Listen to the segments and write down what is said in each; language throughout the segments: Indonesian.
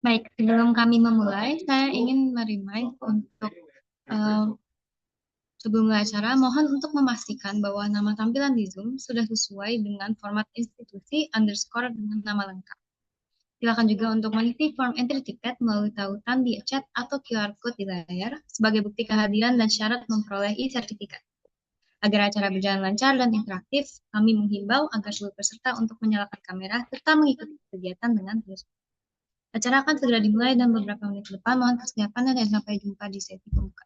Baik, sebelum kami memulai, saya ingin merimain untuk eh, sebelum mulai acara, mohon untuk memastikan bahwa nama tampilan di Zoom sudah sesuai dengan format institusi underscore dengan nama lengkap. Silakan juga untuk mengisi form entry tiket melalui tautan di chat atau QR code di layar sebagai bukti kehadiran dan syarat memperoleh e-sertifikat. Agar acara berjalan lancar dan interaktif, kami menghimbau agar seluruh peserta untuk menyalakan kamera serta mengikuti kegiatan dengan tulus. Acara akan segera dimulai dan beberapa menit ke depan mohon persiapan dan sampai jumpa di sesi pembuka.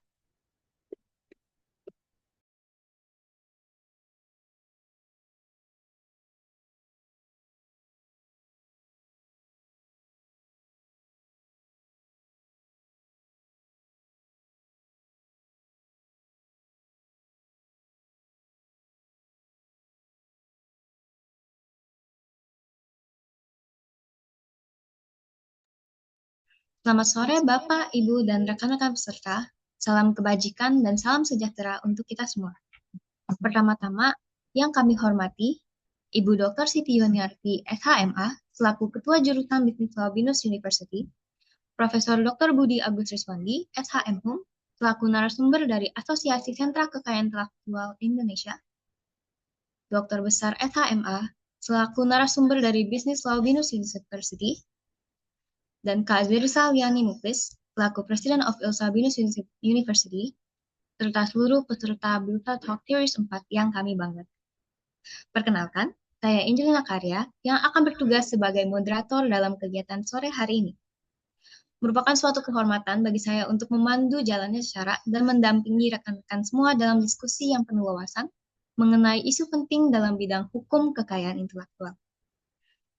Selamat sore Bapak, Ibu, dan rekan-rekan peserta. Salam kebajikan dan salam sejahtera untuk kita semua. Pertama-tama, yang kami hormati, Ibu Dr. Siti Yuniarti, SHMA, selaku Ketua Jurusan Bisnis Law BINUS University, Profesor Dr. Budi Agus Riswandi, SHMHUM, selaku narasumber dari Asosiasi Sentra Kekayaan Intelektual Indonesia, Dr. Besar SHMA, selaku narasumber dari Bisnis Law BINUS University, dan Kak Zirsa Liani Muklis, selaku President of ILSA BINUS University, serta seluruh peserta Bluta Talk Series 4 yang kami banggakan. Perkenalkan, saya Angelina Karya yang akan bertugas sebagai moderator dalam kegiatan sore hari ini. Merupakan suatu kehormatan bagi saya untuk memandu jalannya acara dan mendampingi rekan-rekan semua dalam diskusi yang penuh wawasan mengenai isu penting dalam bidang hukum kekayaan intelektual.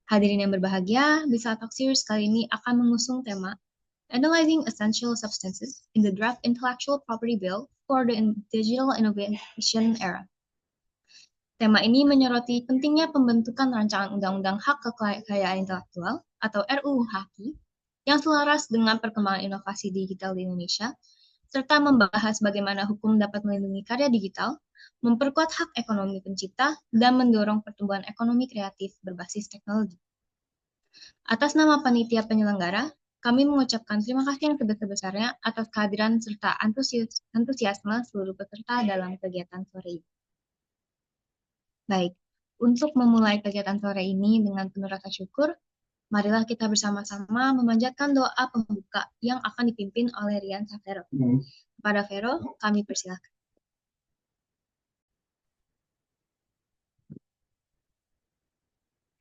Hadirin yang berbahagia, Bisa Talk Series kali ini akan mengusung tema Analyzing Essential Substances in the Draft Intellectual Property Bill for the Digital Innovation Era. Tema ini menyoroti pentingnya pembentukan rancangan undang-undang hak kekayaan intelektual atau RUU HAKI yang selaras dengan perkembangan inovasi digital di Indonesia, serta membahas bagaimana hukum dapat melindungi karya digital, memperkuat hak ekonomi pencipta, dan mendorong pertumbuhan ekonomi kreatif berbasis teknologi. Atas nama panitia penyelenggara, kami mengucapkan terima kasih yang sebesar-besarnya atas kehadiran serta antusiasme seluruh peserta dalam kegiatan sore ini. Baik, untuk memulai kegiatan sore ini dengan penuh rasa syukur, marilah kita bersama-sama memanjatkan doa pembuka yang akan dipimpin oleh Rian Safero. Kepada Vero, kami persilakan.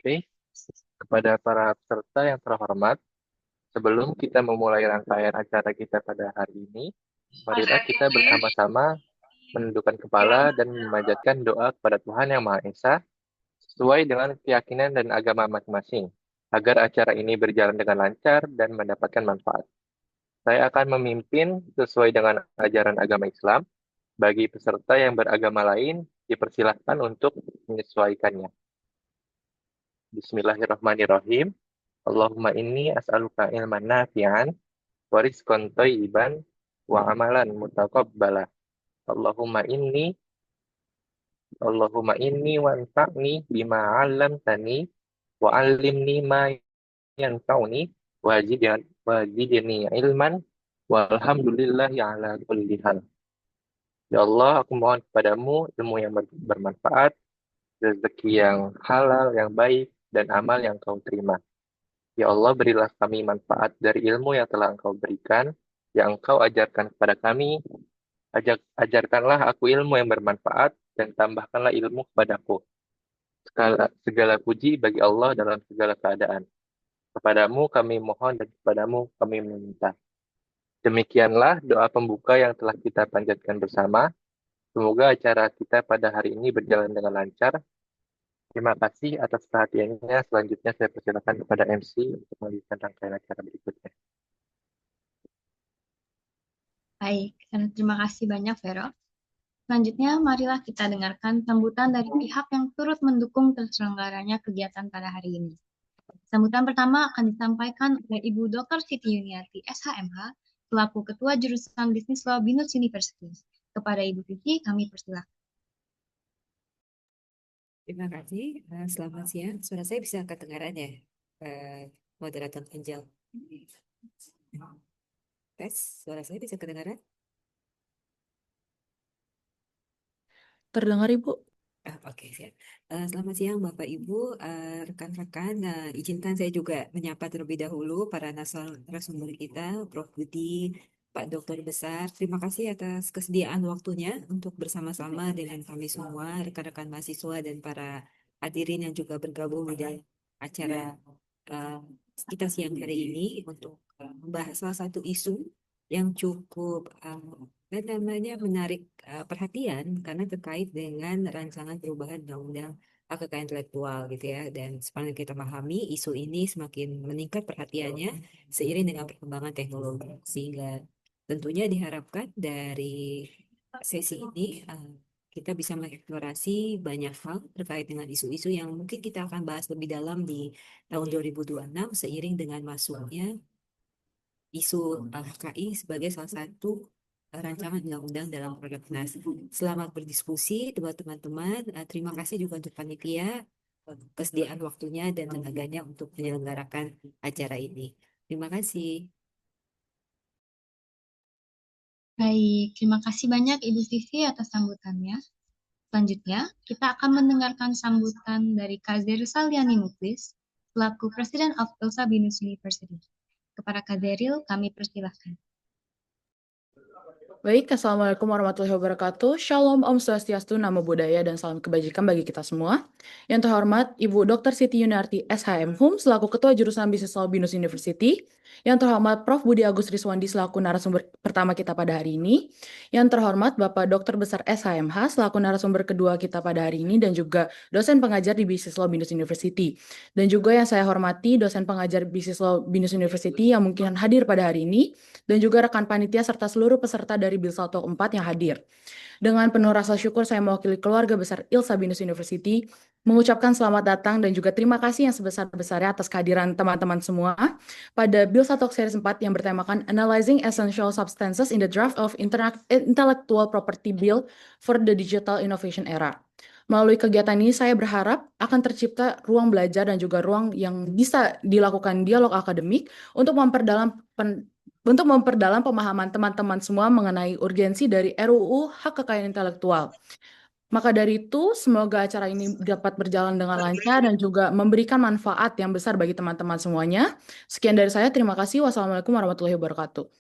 Oke, kepada para peserta yang terhormat, sebelum kita memulai rangkaian acara kita pada hari ini, marilah kita bersama-sama menundukkan kepala dan memanjatkan doa kepada Tuhan Yang Maha Esa sesuai dengan keyakinan dan agama masing-masing, agar acara ini berjalan dengan lancar dan mendapatkan manfaat. Saya akan memimpin sesuai dengan ajaran agama Islam. Bagi peserta yang beragama lain, dipersilahkan untuk menyesuaikannya. Bismillahirrahmanirrahim. Allahumma inni as'aluka ilman nafi'an wa rizqan thayyiban wa amalan mutaqabbala. Allahumma inni Allahumma inni wanfa'ni bima 'allamtani wa 'allimni ma yanfa'uni wa zidni ilman walhamdulillahi ala kulli hal. Ya Allah, aku mohon kepadamu ilmu yang bermanfaat, rezeki yang halal, yang baik, dan amal yang kau terima. Ya Allah, berilah kami manfaat dari ilmu yang telah Engkau berikan, yang Engkau ajarkan kepada kami. Ajarkanlah aku ilmu yang bermanfaat, dan tambahkanlah ilmu kepadaku. Segala puji bagi Allah dalam segala keadaan. Kepadamu kami mohon dan kepadamu kami meminta. Demikianlah doa pembuka yang telah kita panjatkan bersama. Semoga acara kita pada hari ini berjalan dengan lancar. Terima kasih atas perhatiannya. Selanjutnya saya persilakan kepada MC untuk melanjutkan rangkaian acara berikutnya. Baik, terima kasih banyak Vero. Selanjutnya, marilah kita dengarkan sambutan dari pihak yang turut mendukung terselenggaranya kegiatan pada hari ini. Sambutan pertama akan disampaikan oleh Ibu Dr. Siti Yuniarti, SHMH, selaku Ketua Jurusan Bisnis Law BINUS University. Kepada Ibu Siti, kami persilakan. Terima kasih. Selamat siang. Suara saya bisa kedengaran ya, Moderator Angel? Tes, suara saya bisa kedengaran? Terdengar, Ibu? Oke, siap. Selamat siang Bapak Ibu, rekan-rekan. Izinkan saya juga menyapa terlebih dahulu para narasumber kita, Prof. Budi, Pak Dokter Besar. Terima kasih atas kesediaan waktunya untuk bersama-sama dengan kami semua, rekan-rekan mahasiswa dan para hadirin yang juga bergabung di dalam acara eh, kita siang hari ini untuk membahas salah satu isu yang cukup dan namanya menarik perhatian karena terkait dengan rancangan perubahan undang-undang hak kekayaan intelektual gitu ya, dan sepanjang kita pahami isu ini semakin meningkat perhatiannya seiring dengan perkembangan teknologi, sehingga tentunya diharapkan dari sesi ini kita bisa mengeksplorasi banyak hal terkait dengan isu-isu yang mungkin kita akan bahas lebih dalam di tahun 2026 seiring dengan masuknya isu HKI sebagai salah satu rancangan undang-undang dalam prolegnas. Selamat berdiskusi, dua teman-teman. Terima kasih juga untuk panitia kesediaan waktunya dan tenaganya untuk menyelenggarakan acara ini. Terima kasih. Baik, terima kasih banyak Ibu Vivi atas sambutannya. Selanjutnya, kita akan mendengarkan sambutan dari Kak Zeril Saliani Muklis, selaku President of Ilsa Binus University. Kepada Kak Zeril, kami persilahkan. Baik, Assalamualaikum warahmatullahi wabarakatuh. Shalom, Om Swastiastu, Namo Buddhaya, dan salam kebajikan bagi kita semua. Yang terhormat, Ibu Dr. Siti Yunarti, SHM Hum, selaku Ketua Jurusan Bisnis Law BINUS University. Yang terhormat, Prof. Budi Agus Riswandi, selaku narasumber pertama kita pada hari ini. Yang terhormat, Bapak Dr. Besar SHMH, selaku narasumber kedua kita pada hari ini, dan juga dosen pengajar di Bisnis Law BINUS University. Dan juga yang saya hormati, dosen pengajar Bisnis Law BINUS University yang mungkin hadir pada hari ini, dan juga rekan panitia serta seluruh peserta dari Bilsaltalk 4 yang hadir. Dengan penuh rasa syukur saya mewakili keluarga besar Ilsa Binus University mengucapkan selamat datang dan juga terima kasih yang sebesar-besarnya atas kehadiran teman-teman semua pada Bilsaltalk Series 4 yang bertemakan Analyzing Essential Substances in the Draft of Intellectual Property Bill for the Digital Innovation Era. Melalui kegiatan ini saya berharap akan tercipta ruang belajar dan juga ruang yang bisa dilakukan dialog akademik untuk memperdalam pemahaman teman-teman semua mengenai urgensi dari RUU Hak Kekayaan Intelektual. Maka dari itu, semoga acara ini dapat berjalan dengan lancar dan juga memberikan manfaat yang besar bagi teman-teman semuanya. Sekian dari saya, terima kasih. Wassalamualaikum warahmatullahi wabarakatuh.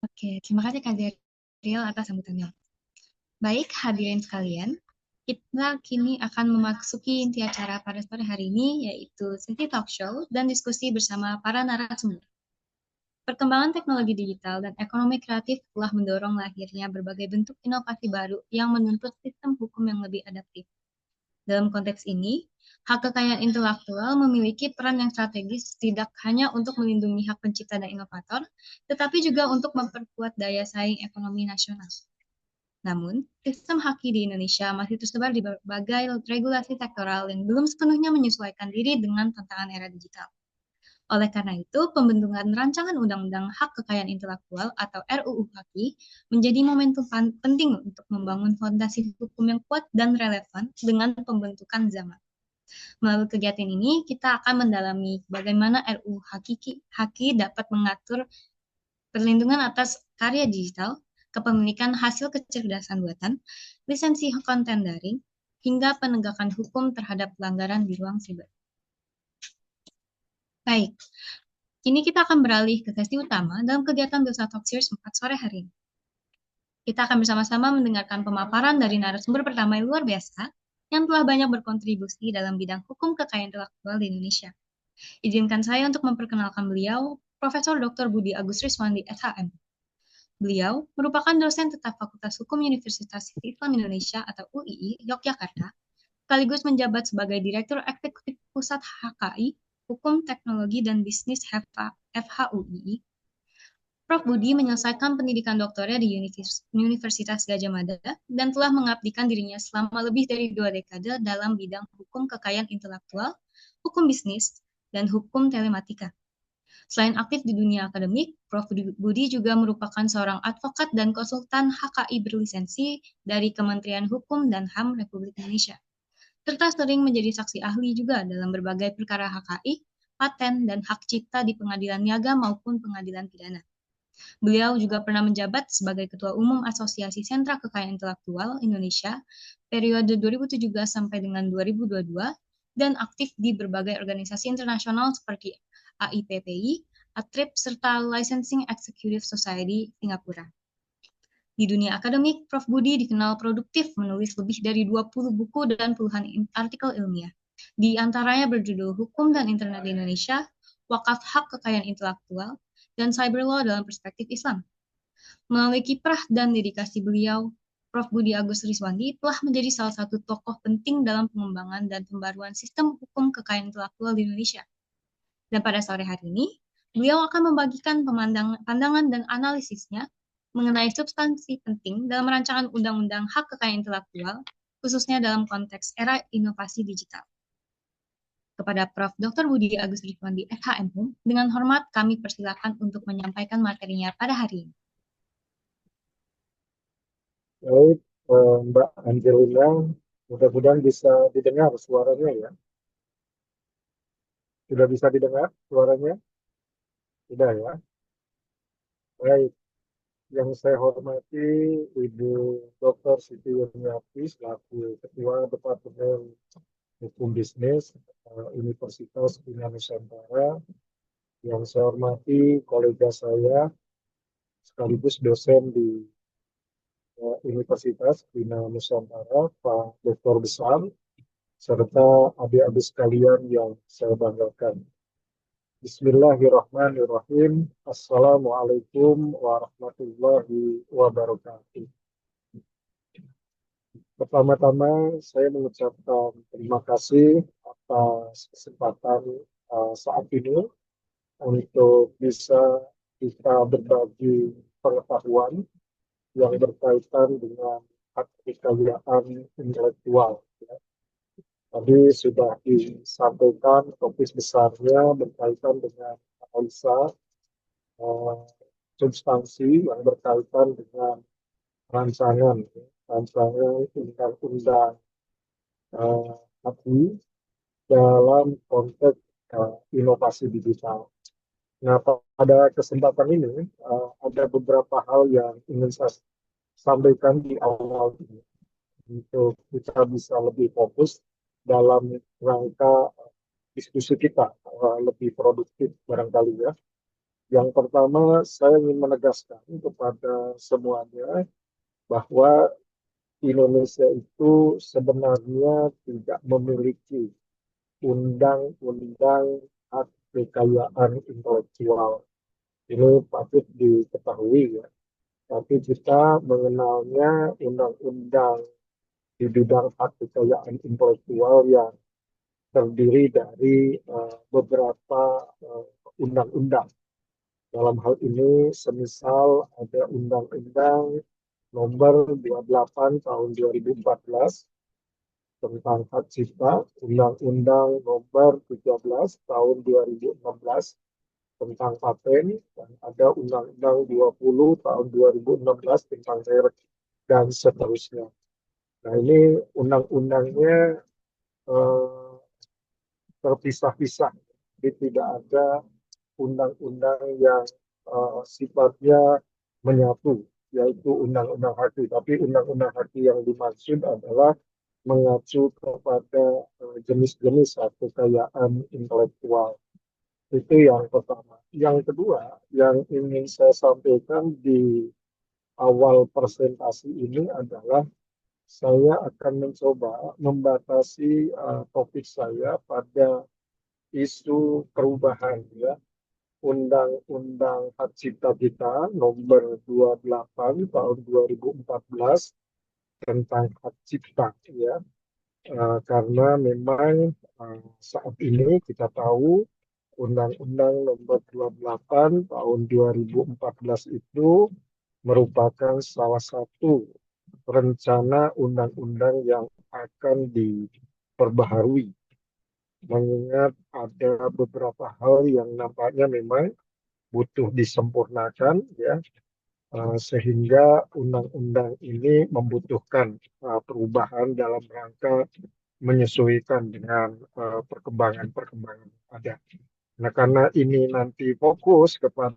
Oke, terima kasih Kak Zeril atas sambutannya. Baik, hadirin sekalian, kita kini akan memasuki inti acara pada sore hari ini, yaitu sesi talk show dan diskusi bersama para narasumber. Perkembangan teknologi digital dan ekonomi kreatif telah mendorong lahirnya berbagai bentuk inovasi baru yang menuntut sistem hukum yang lebih adaptif. Dalam konteks ini, hak kekayaan intelektual memiliki peran yang strategis tidak hanya untuk melindungi hak pencipta dan inovator, tetapi juga untuk memperkuat daya saing ekonomi nasional. Namun, sistem HAKI di Indonesia masih tersebar di berbagai regulasi sektoral yang belum sepenuhnya menyesuaikan diri dengan tantangan era digital. Oleh karena itu, pembentukan rancangan Undang-Undang Hak Kekayaan Intelektual atau RUU HAKI menjadi momentum penting untuk membangun fondasi hukum yang kuat dan relevan dengan pembentukan zaman. Melalui kegiatan ini, kita akan mendalami bagaimana RUU HAKI dapat mengatur perlindungan atas karya digital, kepemilikan hasil kecerdasan buatan, lisensi konten daring, hingga penegakan hukum terhadap pelanggaran di ruang siber. Baik, kini kita akan beralih ke sesi utama dalam kegiatan Bilsaltalk Series 4 sore hari ini. Kita akan bersama-sama mendengarkan pemaparan dari narasumber pertama yang luar biasa yang telah banyak berkontribusi dalam bidang hukum kekayaan intelektual di Indonesia. Izinkan saya untuk memperkenalkan beliau, Profesor Dr. Budi Agus Riswandi, SHM. Beliau merupakan dosen tetap Fakultas Hukum Universitas Islam Indonesia atau UII Yogyakarta, sekaligus menjabat sebagai Direktur Eksekutif Pusat HKI, Hukum, Teknologi, dan Bisnis FHUII. Prof. Budi menyelesaikan pendidikan doktornya di Universitas Gadjah Mada dan telah mengabdikan dirinya selama lebih dari 2 dekade dalam bidang hukum kekayaan intelektual, hukum bisnis, dan hukum telematika. Selain aktif di dunia akademik, Prof. Budi juga merupakan seorang advokat dan konsultan HKI berlisensi dari Kementerian Hukum dan HAM Republik Indonesia, serta sering menjadi saksi ahli juga dalam berbagai perkara HKI, paten, dan hak cipta di pengadilan niaga maupun pengadilan pidana. Beliau juga pernah menjabat sebagai Ketua Umum Asosiasi Sentra Kekayaan Intelektual Indonesia periode 2017 sampai dengan 2022 dan aktif di berbagai organisasi internasional seperti AIPPI, ATRIP, serta Licensing Executive Society Singapura. Di dunia akademik, Prof. Budi dikenal produktif menulis lebih dari 20 buku dan puluhan artikel ilmiah. Di antaranya berjudul Hukum dan Internet di Indonesia, Wakaf Hak Kekayaan Intelektual, dan Cyber Law dalam Perspektif Islam. Melalui kiprah dan dedikasi beliau, Prof. Budi Agus Riswandi telah menjadi salah satu tokoh penting dalam pengembangan dan pembaruan sistem hukum kekayaan intelektual di Indonesia. Dan pada sore hari ini, beliau akan membagikan pandangan dan analisisnya mengenai substansi penting dalam rancangan Undang-Undang Hak Kekayaan Intelektual, khususnya dalam konteks era inovasi digital. Kepada Prof. Dr. Budi Agus Riswandi, SHM Hum, dengan hormat kami persilakan untuk menyampaikan materinya pada hari ini. Baik, Mbak Angelina, mudah-mudahan bisa didengar suaranya ya. Sudah bisa didengar suaranya? Sudah ya. Baik, yang saya hormati Ibu Dr. Siti Yuniarti selaku Ketua Departemen Hukum Bisnis Universitas Bina Nusantara. Yang saya hormati kolega saya sekaligus dosen di Universitas Bina Nusantara, Pak Dr. Besar, serta adik-adik sekalian yang saya banggakan. Bismillahirrahmanirrahim. Assalamualaikum warahmatullahi wabarakatuh. Pertama-tama saya mengucapkan terima kasih atas kesempatan saat ini untuk bisa kita berbagi pengetahuan yang berkaitan dengan hak kekayaan intelektual. Tadi sudah disampaikan topik besarnya berkaitan dengan analisa substansi yang berkaitan dengan rancangan undang-undang HI dalam konteks inovasi digital. Nah, pada kesempatan ini ada beberapa hal yang ingin saya sampaikan di awal ini untuk kita bisa lebih fokus dalam rangka diskusi kita lebih produktif barangkali ya. Yang pertama saya ingin menegaskan kepada semuanya bahwa Indonesia itu sebenarnya tidak memiliki undang-undang hak kekayaan intelektual. Ini patut diketahui ya. Tapi kita mengenalnya undang-undang di bidang hak kekayaan intelektual yang terdiri dari beberapa undang-undang. Dalam hal ini, semisal ada Undang-Undang Nomor 28 Tahun 2014 tentang hak cipta, Undang-Undang Nomor 13 Tahun 2016 tentang paten, dan ada Undang-Undang 20 Tahun 2016 tentang merek, dan seterusnya. Nah, ini undang-undangnya terpisah-pisah, jadi tidak ada undang-undang yang sifatnya menyatu, yaitu undang-undang HAKI. Tapi undang-undang HAKI yang dimaksud adalah mengacu kepada jenis-jenis kekayaan intelektual. Itu yang pertama. Yang kedua, yang ingin saya sampaikan di awal presentasi ini adalah saya akan mencoba membatasi topik saya pada isu perubahan ya. Undang-Undang Hak Cipta kita nomor 28 tahun 2014 tentang hak cipta ya. Karena memang saat ini kita tahu Undang-Undang nomor 28 tahun 2014 itu merupakan salah satu rencana undang-undang yang akan diperbaharui, mengingat ada beberapa hal yang nampaknya memang butuh disempurnakan ya, sehingga undang-undang ini membutuhkan perubahan dalam rangka menyesuaikan dengan perkembangan-perkembangan ada. Nah, karena ini nanti fokus kepada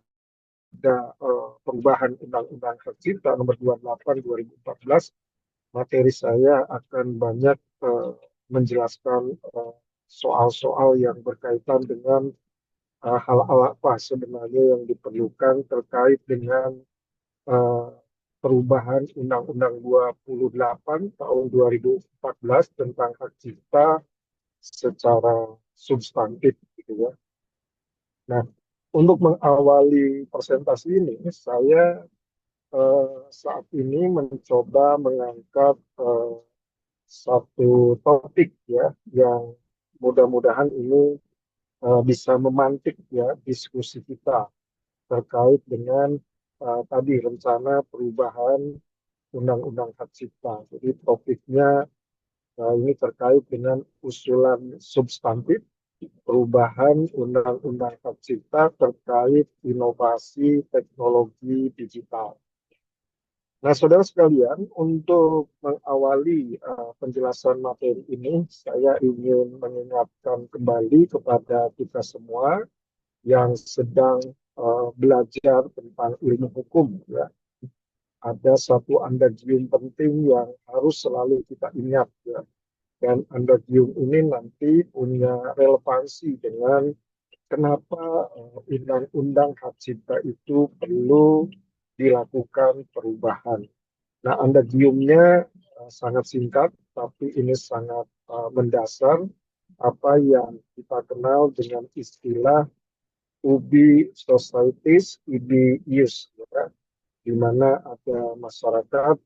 perubahan Undang-Undang Hak Cipta nomor 28 2014, materi saya akan banyak menjelaskan soal-soal yang berkaitan dengan hal-hal apa sebenarnya yang diperlukan terkait dengan eh, perubahan Undang-Undang 28 tahun 2014 tentang hak cipta secara substantif gitu ya. Nah, untuk mengawali presentasi ini, saya saat ini mencoba mengangkat satu topik ya yang mudah-mudahan ini bisa memantik ya diskusi kita terkait dengan tadi rencana perubahan Undang-Undang Hak Cipta. Jadi topiknya ini terkait dengan usulan substantif perubahan Undang-Undang Hak Cipta terkait inovasi teknologi digital. Nah, saudara sekalian, untuk mengawali penjelasan materi ini, saya ingin mengingatkan kembali kepada kita semua yang sedang belajar tentang ilmu hukum. Ya. Ada satu andagium penting yang harus selalu kita ingat. Ya. Dan andagium ini nanti punya relevansi dengan kenapa undang-undang hak cipta itu perlu dilakukan perubahan. Nah, andagiumnya sangat singkat, tapi ini sangat mendasar apa yang kita kenal dengan istilah ubi societies, ubi ius, ya, di mana ada masyarakat,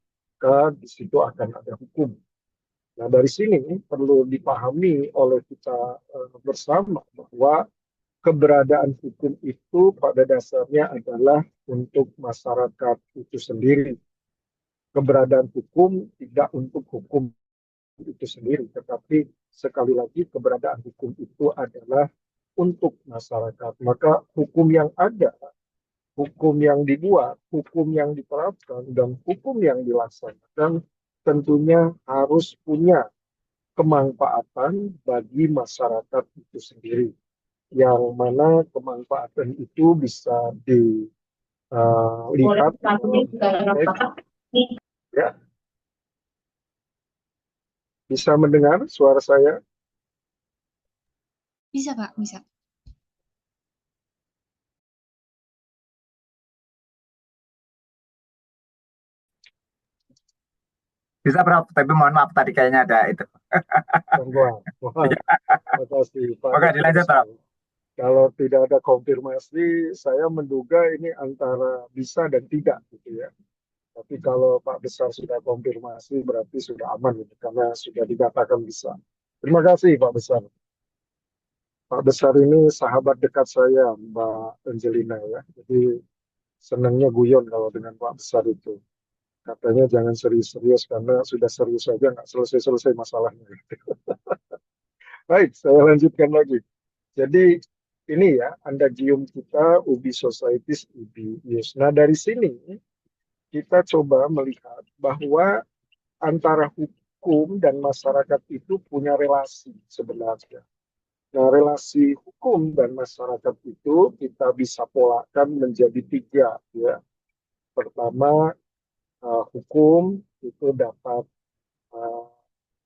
di situ akan ada hukum. Nah, dari sini perlu dipahami oleh kita bersama bahwa keberadaan hukum itu pada dasarnya adalah untuk masyarakat itu sendiri. Keberadaan hukum tidak untuk hukum itu sendiri, tetapi sekali lagi keberadaan hukum itu adalah untuk masyarakat. Maka hukum yang ada, hukum yang dibuat, hukum yang diterapkan, dan hukum yang dilaksanakan tentunya harus punya kemanfaatan bagi masyarakat itu sendiri. Yang mana kemanfaatan itu bisa dilihat ya. Bisa mendengar suara saya? Bisa, Pak, bisa. Bisa, Prof. Tapi mohon maaf tadi kayaknya ada itu. Gangguan. Wah, Ya, terima kasih Pak oke, Dr. dilanjut, Prof. Besar. Kalau tidak ada konfirmasi, saya menduga ini antara bisa dan tidak gitu ya. Tapi kalau Pak Besar sudah konfirmasi, berarti sudah aman gitu, karena sudah dikatakan bisa. Terima kasih Pak Besar. Pak Besar ini sahabat dekat saya, Mbak Angelina ya. Jadi senangnya guyon kalau dengan Pak Besar itu. Katanya jangan serius-serius karena sudah serius saja nggak selesai-selesai masalahnya. Baik, saya lanjutkan lagi. Jadi ini ya, andagium kita Ubi Societies Ubi Ius. Nah, dari sini kita coba melihat bahwa antara hukum dan masyarakat itu punya relasi sebenarnya. Nah, relasi hukum dan masyarakat itu kita bisa polakan menjadi tiga ya. Pertama, hukum itu dapat uh,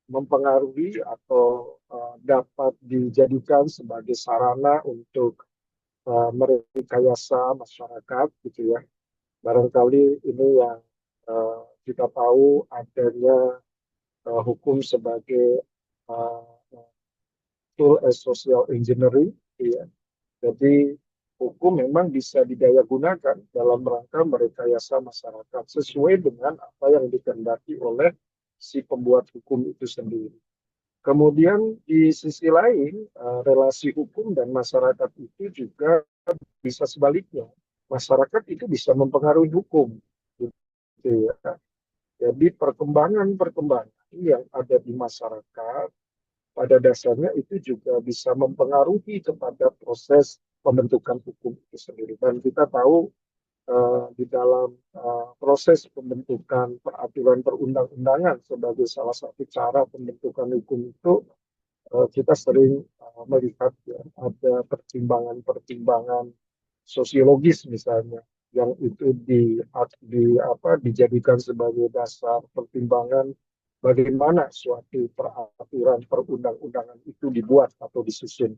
mempengaruhi atau dapat dijadikan sebagai sarana untuk merekayasa masyarakat gitu ya. Barangkali ini yang kita tahu adanya hukum sebagai uh, tool as social engineering gitu ya. Jadi hukum memang bisa didaya gunakan dalam rangka merekayasa masyarakat sesuai dengan apa yang dikehendaki oleh si pembuat hukum itu sendiri. Kemudian di sisi lain, relasi hukum dan masyarakat itu juga bisa sebaliknya. Masyarakat itu bisa mempengaruhi hukum. Gitu ya. Jadi perkembangan-perkembangan yang ada di masyarakat pada dasarnya itu juga bisa mempengaruhi kepada proses pembentukan hukum itu sendiri. Dan kita tahu di dalam proses pembentukan peraturan perundang-undangan sebagai salah satu cara pembentukan hukum itu kita sering melihat ya, ada pertimbangan-pertimbangan sosiologis misalnya yang itu dijadikan sebagai dasar pertimbangan bagaimana suatu peraturan perundang-undangan itu dibuat atau disusun.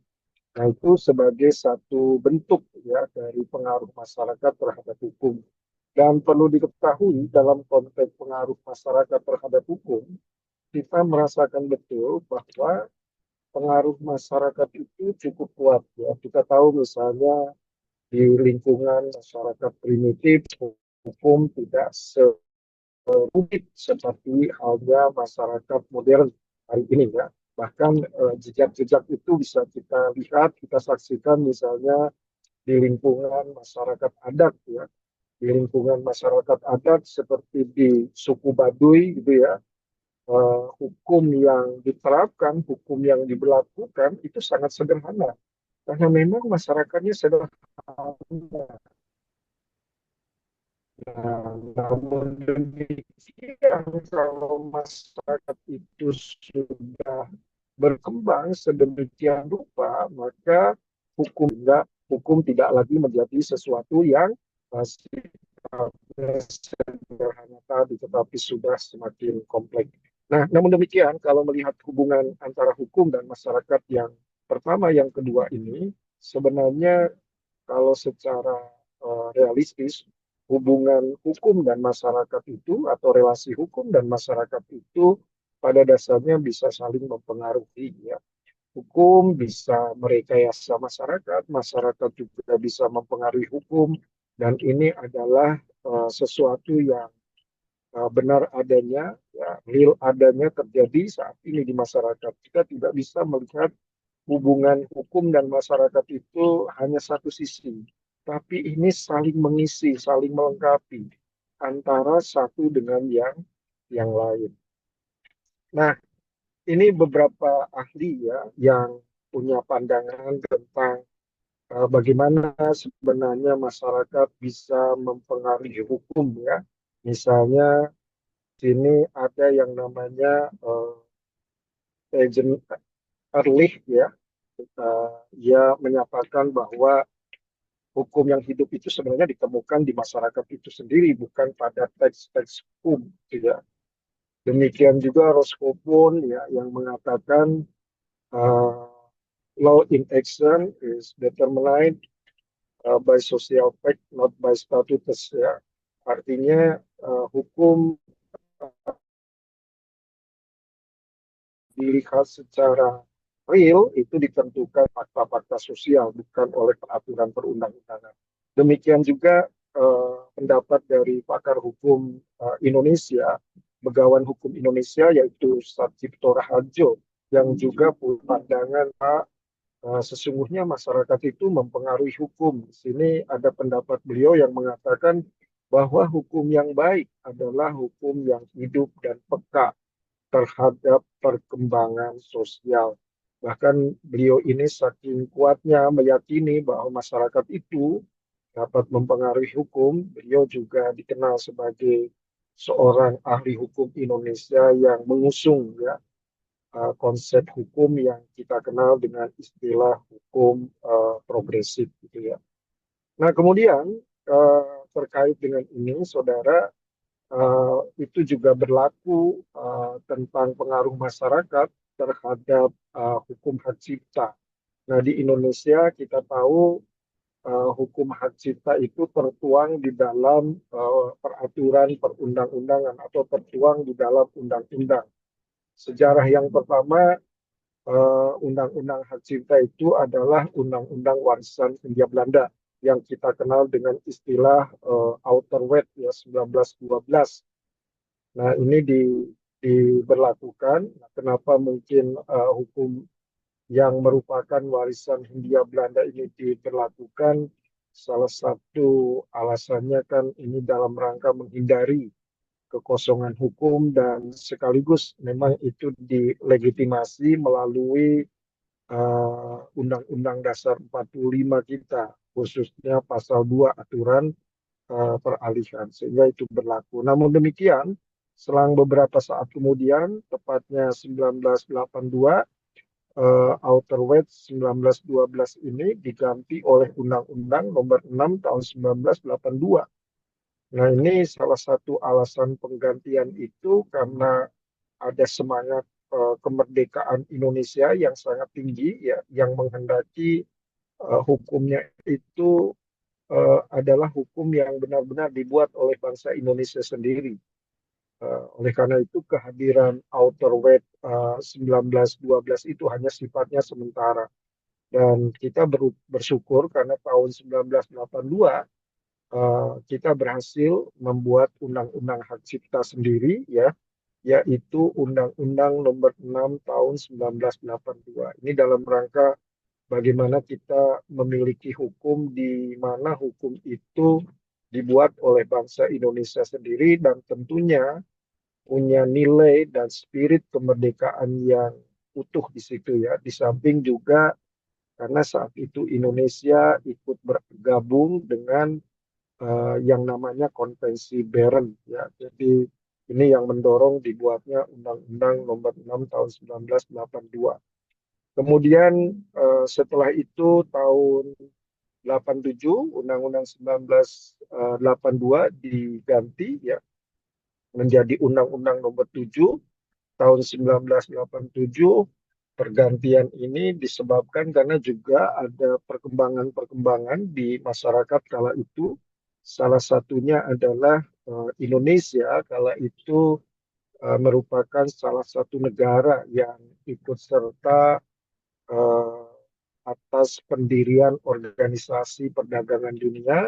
Nah, itu sebagai satu bentuk ya dari pengaruh masyarakat terhadap hukum. Dan perlu diketahui dalam konteks pengaruh masyarakat terhadap hukum, kita merasakan betul bahwa pengaruh masyarakat itu cukup kuat ya. Kita tahu misalnya di lingkungan masyarakat primitif, hukum tidak serumit seperti halnya masyarakat modern hari ini ya. Bahkan jejak-jejak itu bisa kita lihat, kita saksikan misalnya di lingkungan masyarakat adat ya. Di lingkungan masyarakat adat seperti di suku Baduy gitu ya, hukum yang diterapkan, hukum yang diberlakukan itu sangat sederhana karena memang masyarakatnya sederhana. Nah, namun demikian kalau masyarakat itu sudah berkembang sedemikian rupa, maka hukum tidak lagi menjadi sesuatu yang sifatnya sederhana tadi, tetapi sudah semakin kompleks. Nah, namun demikian, kalau melihat hubungan antara hukum dan masyarakat yang pertama, yang kedua ini, sebenarnya kalau secara realistis, hubungan hukum dan masyarakat itu, atau relasi hukum dan masyarakat itu, pada dasarnya bisa saling mempengaruhi. Ya. Hukum bisa merekayasa masyarakat, masyarakat juga bisa mempengaruhi hukum, dan ini adalah sesuatu yang benar adanya, ya, real adanya terjadi saat ini di masyarakat. Kita tidak bisa melihat hubungan hukum dan masyarakat itu hanya satu sisi, tapi ini saling mengisi, saling melengkapi antara satu dengan yang lain. Nah, ini beberapa ahli ya yang punya pandangan tentang bagaimana sebenarnya masyarakat bisa mempengaruhi hukum ya. Misalnya sini ada yang namanya agent Ehrlich ya, ia menyatakan bahwa hukum yang hidup itu sebenarnya ditemukan di masyarakat itu sendiri, bukan pada teks-teks hukum. Ya. Demikian juga Roscoe ya, yang mengatakan uh, law in action is determined by social fact, not by statutes. Ya. Artinya hukum dilihat secara real itu ditentukan fakta-fakta sosial, bukan oleh peraturan perundang-undangan. Demikian juga pendapat dari pakar hukum Indonesia, Begawan Hukum Indonesia, yaitu Satjipto Raharjo, yang juga punya pandangan sesungguhnya masyarakat itu mempengaruhi hukum. Di sini ada pendapat beliau yang mengatakan bahwa hukum yang baik adalah hukum yang hidup dan peka terhadap perkembangan sosial. Bahkan beliau ini saking kuatnya meyakini bahwa masyarakat itu dapat mempengaruhi hukum. Beliau juga dikenal sebagai seorang ahli hukum Indonesia yang mengusung ya konsep hukum yang kita kenal dengan istilah hukum progresif gitu ya. Nah, kemudian terkait dengan ini, saudara, itu juga berlaku tentang pengaruh masyarakat terhadap hukum hak cipta. Nah, di Indonesia kita tahu hukum hak cipta itu tertuang di dalam peraturan perundang-undangan atau tertuang di dalam undang-undang. Sejarah yang pertama, undang-undang hak cipta itu adalah undang-undang warisan Hindia Belanda yang kita kenal dengan istilah Outer Wet ya 1912. Nah, ini diberlakukan. Nah, kenapa mungkin hukum yang merupakan warisan Hindia Belanda ini diberlakukan? Salah satu alasannya kan ini dalam rangka menghindari kekosongan hukum dan sekaligus memang itu dilegitimasi melalui Undang-Undang Dasar 45 kita, khususnya pasal 2 aturan peralihan, sehingga itu berlaku. Namun demikian, selang beberapa saat kemudian, tepatnya 1982, Outer Weight 1912 ini diganti oleh Undang-Undang Nomor 6 Tahun 1982. Nah, ini salah satu alasan penggantian itu karena ada semangat kemerdekaan Indonesia yang sangat tinggi, ya, yang menghendaki hukumnya itu adalah hukum yang benar-benar dibuat oleh bangsa Indonesia sendiri. Oleh karena itu kehadiran Outer Weight 1912 itu hanya sifatnya sementara. Dan kita bersyukur karena tahun 1982 kita berhasil membuat undang-undang hak cipta sendiri, ya, yaitu Undang-Undang Nomor 6 Tahun 1982. Ini dalam rangka bagaimana kita memiliki hukum di mana hukum itu dibuat oleh bangsa Indonesia sendiri dan tentunya punya nilai dan spirit kemerdekaan yang utuh di situ, ya. Di samping juga karena saat itu Indonesia ikut bergabung dengan yang namanya Konvensi Bern, ya. Jadi ini yang mendorong dibuatnya Undang-Undang Nomor 6 Tahun 1982. Kemudian setelah itu tahun 87 Undang-Undang 1982 diganti, ya, menjadi Undang-Undang Nomor 7 Tahun 1987. Pergantian ini disebabkan karena juga ada perkembangan-perkembangan di masyarakat kala itu. Salah satunya adalah Indonesia kala itu merupakan salah satu negara yang ikut serta eh, atas pendirian Organisasi Perdagangan Dunia,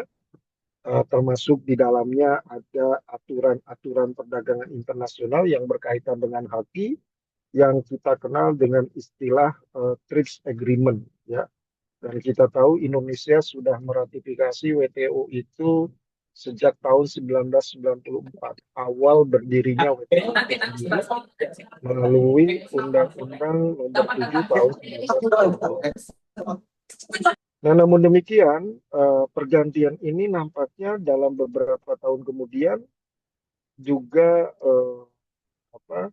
termasuk di dalamnya ada aturan-aturan perdagangan internasional yang berkaitan dengan haki yang kita kenal dengan istilah TRIPS Agreement, ya. Dan kita tahu Indonesia sudah meratifikasi WTO itu sejak tahun 1994, awal berdirinya WTO itu sendiri melalui Undang-Undang Nomor 7 Tahun 1990. Nah, namun demikian, pergantian ini nampaknya dalam beberapa tahun kemudian juga apa,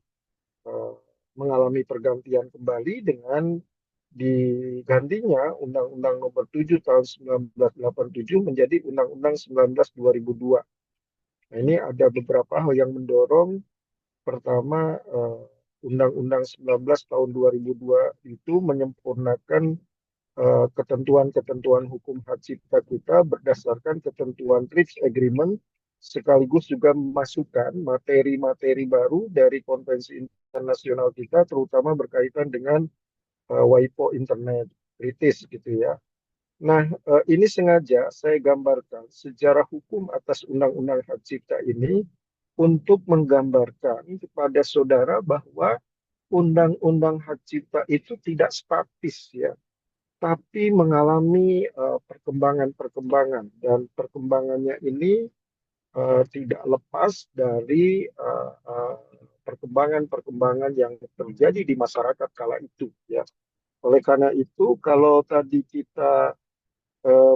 mengalami pergantian kembali dengan digantinya Undang-Undang Nomor 7 Tahun 1987 menjadi Undang-Undang 19 2002. Nah, ini ada beberapa hal yang mendorong. Pertama, Undang-Undang 19 Tahun 2002 itu menyempurnakan ketentuan-ketentuan hukum hak cipta kita berdasarkan ketentuan TRIPS Agreement, sekaligus juga memasukkan materi-materi baru dari konvensi internasional kita, terutama berkaitan dengan WIPO Internet British, gitu, ya. Nah, ini sengaja saya gambarkan sejarah hukum atas Undang-Undang Hak Cipta ini untuk menggambarkan kepada saudara bahwa Undang-Undang Hak Cipta itu tidak statis, ya, tapi mengalami perkembangan-perkembangan, dan perkembangannya ini tidak lepas dari perkembangan-perkembangan yang terjadi di masyarakat kala itu, ya. Oleh karena itu, kalau tadi kita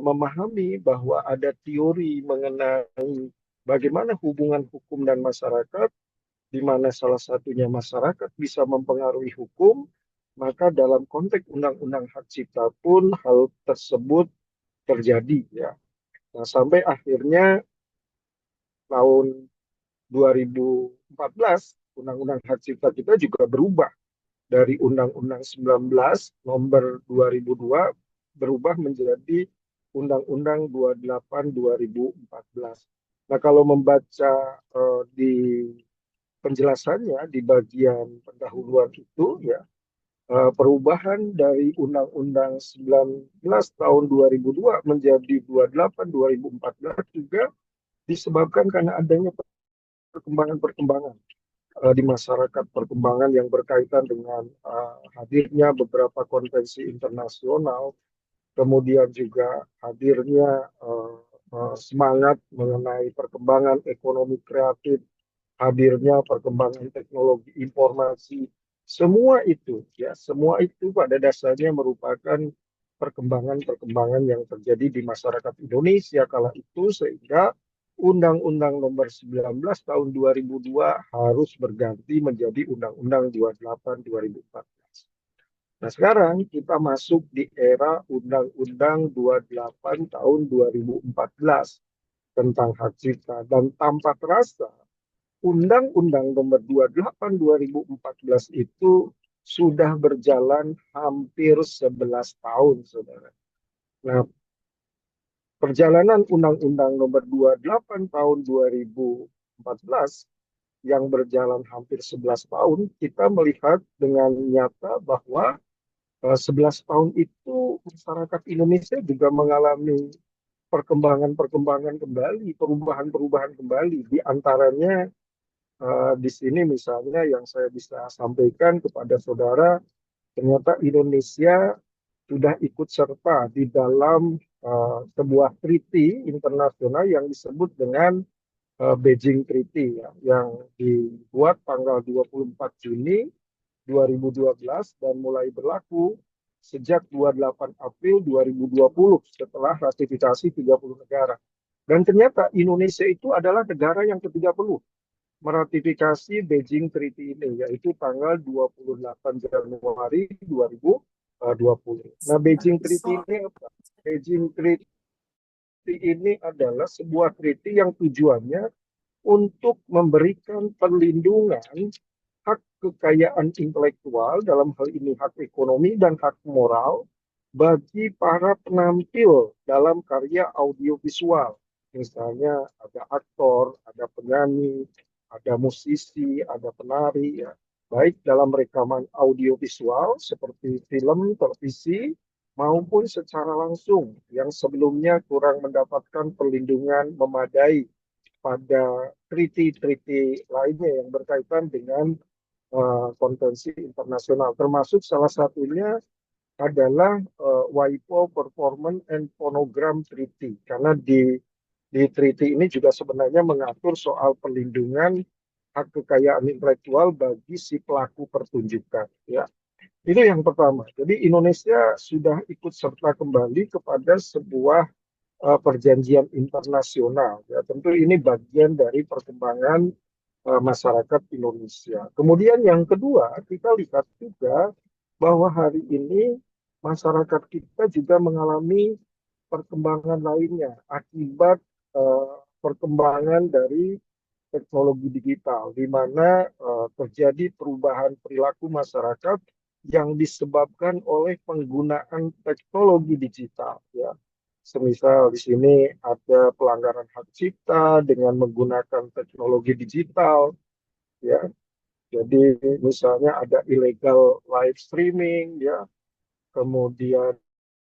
memahami bahwa ada teori mengenai bagaimana hubungan hukum dan masyarakat, di mana salah satunya masyarakat bisa mempengaruhi hukum, maka dalam konteks Undang-Undang Hak Cipta pun hal tersebut terjadi, ya. Nah, sampai akhirnya tahun 2014 Undang-Undang Hak Cipta kita juga berubah dari Undang-Undang 19 Nomor 2002 berubah menjadi Undang-Undang 28 2014. Nah, kalau membaca di penjelasannya di bagian pendahuluan itu, ya, perubahan dari Undang-Undang 19 tahun 2002 menjadi 28 2014 juga disebabkan karena adanya perkembangan-perkembangan di masyarakat, perkembangan yang berkaitan dengan hadirnya beberapa konvensi internasional, kemudian juga hadirnya semangat mengenai perkembangan ekonomi kreatif, hadirnya perkembangan teknologi informasi, semua itu, ya, semua itu pada dasarnya merupakan perkembangan-perkembangan yang terjadi di masyarakat Indonesia kala itu, sehingga Undang-Undang Nomor 19 Tahun 2002 harus berganti menjadi Undang-Undang 28 2014. Nah, sekarang kita masuk di era Undang-Undang 28 tahun 2014 tentang hak cipta. Dan tanpa terasa, Undang-Undang nomor 28 2014 itu sudah berjalan hampir 11 tahun, saudara. Nah, perjalanan Undang-Undang nomor 28 tahun 2014 yang berjalan hampir 11 tahun, kita melihat dengan nyata bahwa 11 tahun itu masyarakat Indonesia juga mengalami perkembangan-perkembangan kembali, perubahan-perubahan kembali. Di antaranya di sini misalnya yang saya bisa sampaikan kepada saudara, ternyata Indonesia sudah ikut serta di dalam sebuah treaty internasional yang disebut dengan Beijing Treaty ya, yang dibuat tanggal 24 Juni 2012 dan mulai berlaku sejak 28 April 2020 setelah ratifikasi 30 negara. Dan ternyata Indonesia itu adalah negara yang ke-30 meratifikasi Beijing Treaty ini, yaitu tanggal 28 Januari 2020. Nah, Beijing Treaty ini apa? Beijing Treaty ini adalah sebuah treaty yang tujuannya untuk memberikan perlindungan hak kekayaan intelektual, dalam hal ini hak ekonomi dan hak moral, bagi para penampil dalam karya audiovisual. Misalnya ada aktor, ada penyanyi, ada musisi, ada penari, ya. Baik dalam rekaman audiovisual seperti film, televisi, maupun secara langsung yang sebelumnya kurang mendapatkan perlindungan memadai pada treaty-treaty lainnya yang berkaitan dengan konvensi internasional, termasuk salah satunya adalah WIPO Performance and Phonogram Treaty, karena di treaty ini juga sebenarnya mengatur soal perlindungan hak kekayaan intelektual bagi si pelaku pertunjukan. Ya, itu yang pertama. Jadi Indonesia sudah ikut serta kembali kepada sebuah perjanjian internasional. Ya, tentu ini bagian dari perkembangan masyarakat Indonesia. Kemudian yang kedua, kita lihat juga bahwa hari ini masyarakat kita juga mengalami perkembangan lainnya akibat perkembangan dari teknologi digital, di mana terjadi perubahan perilaku masyarakat yang disebabkan oleh penggunaan teknologi digital. Ya, semisal di sini ada pelanggaran hak cipta dengan menggunakan teknologi digital, ya. Jadi misalnya ada illegal live streaming, ya, kemudian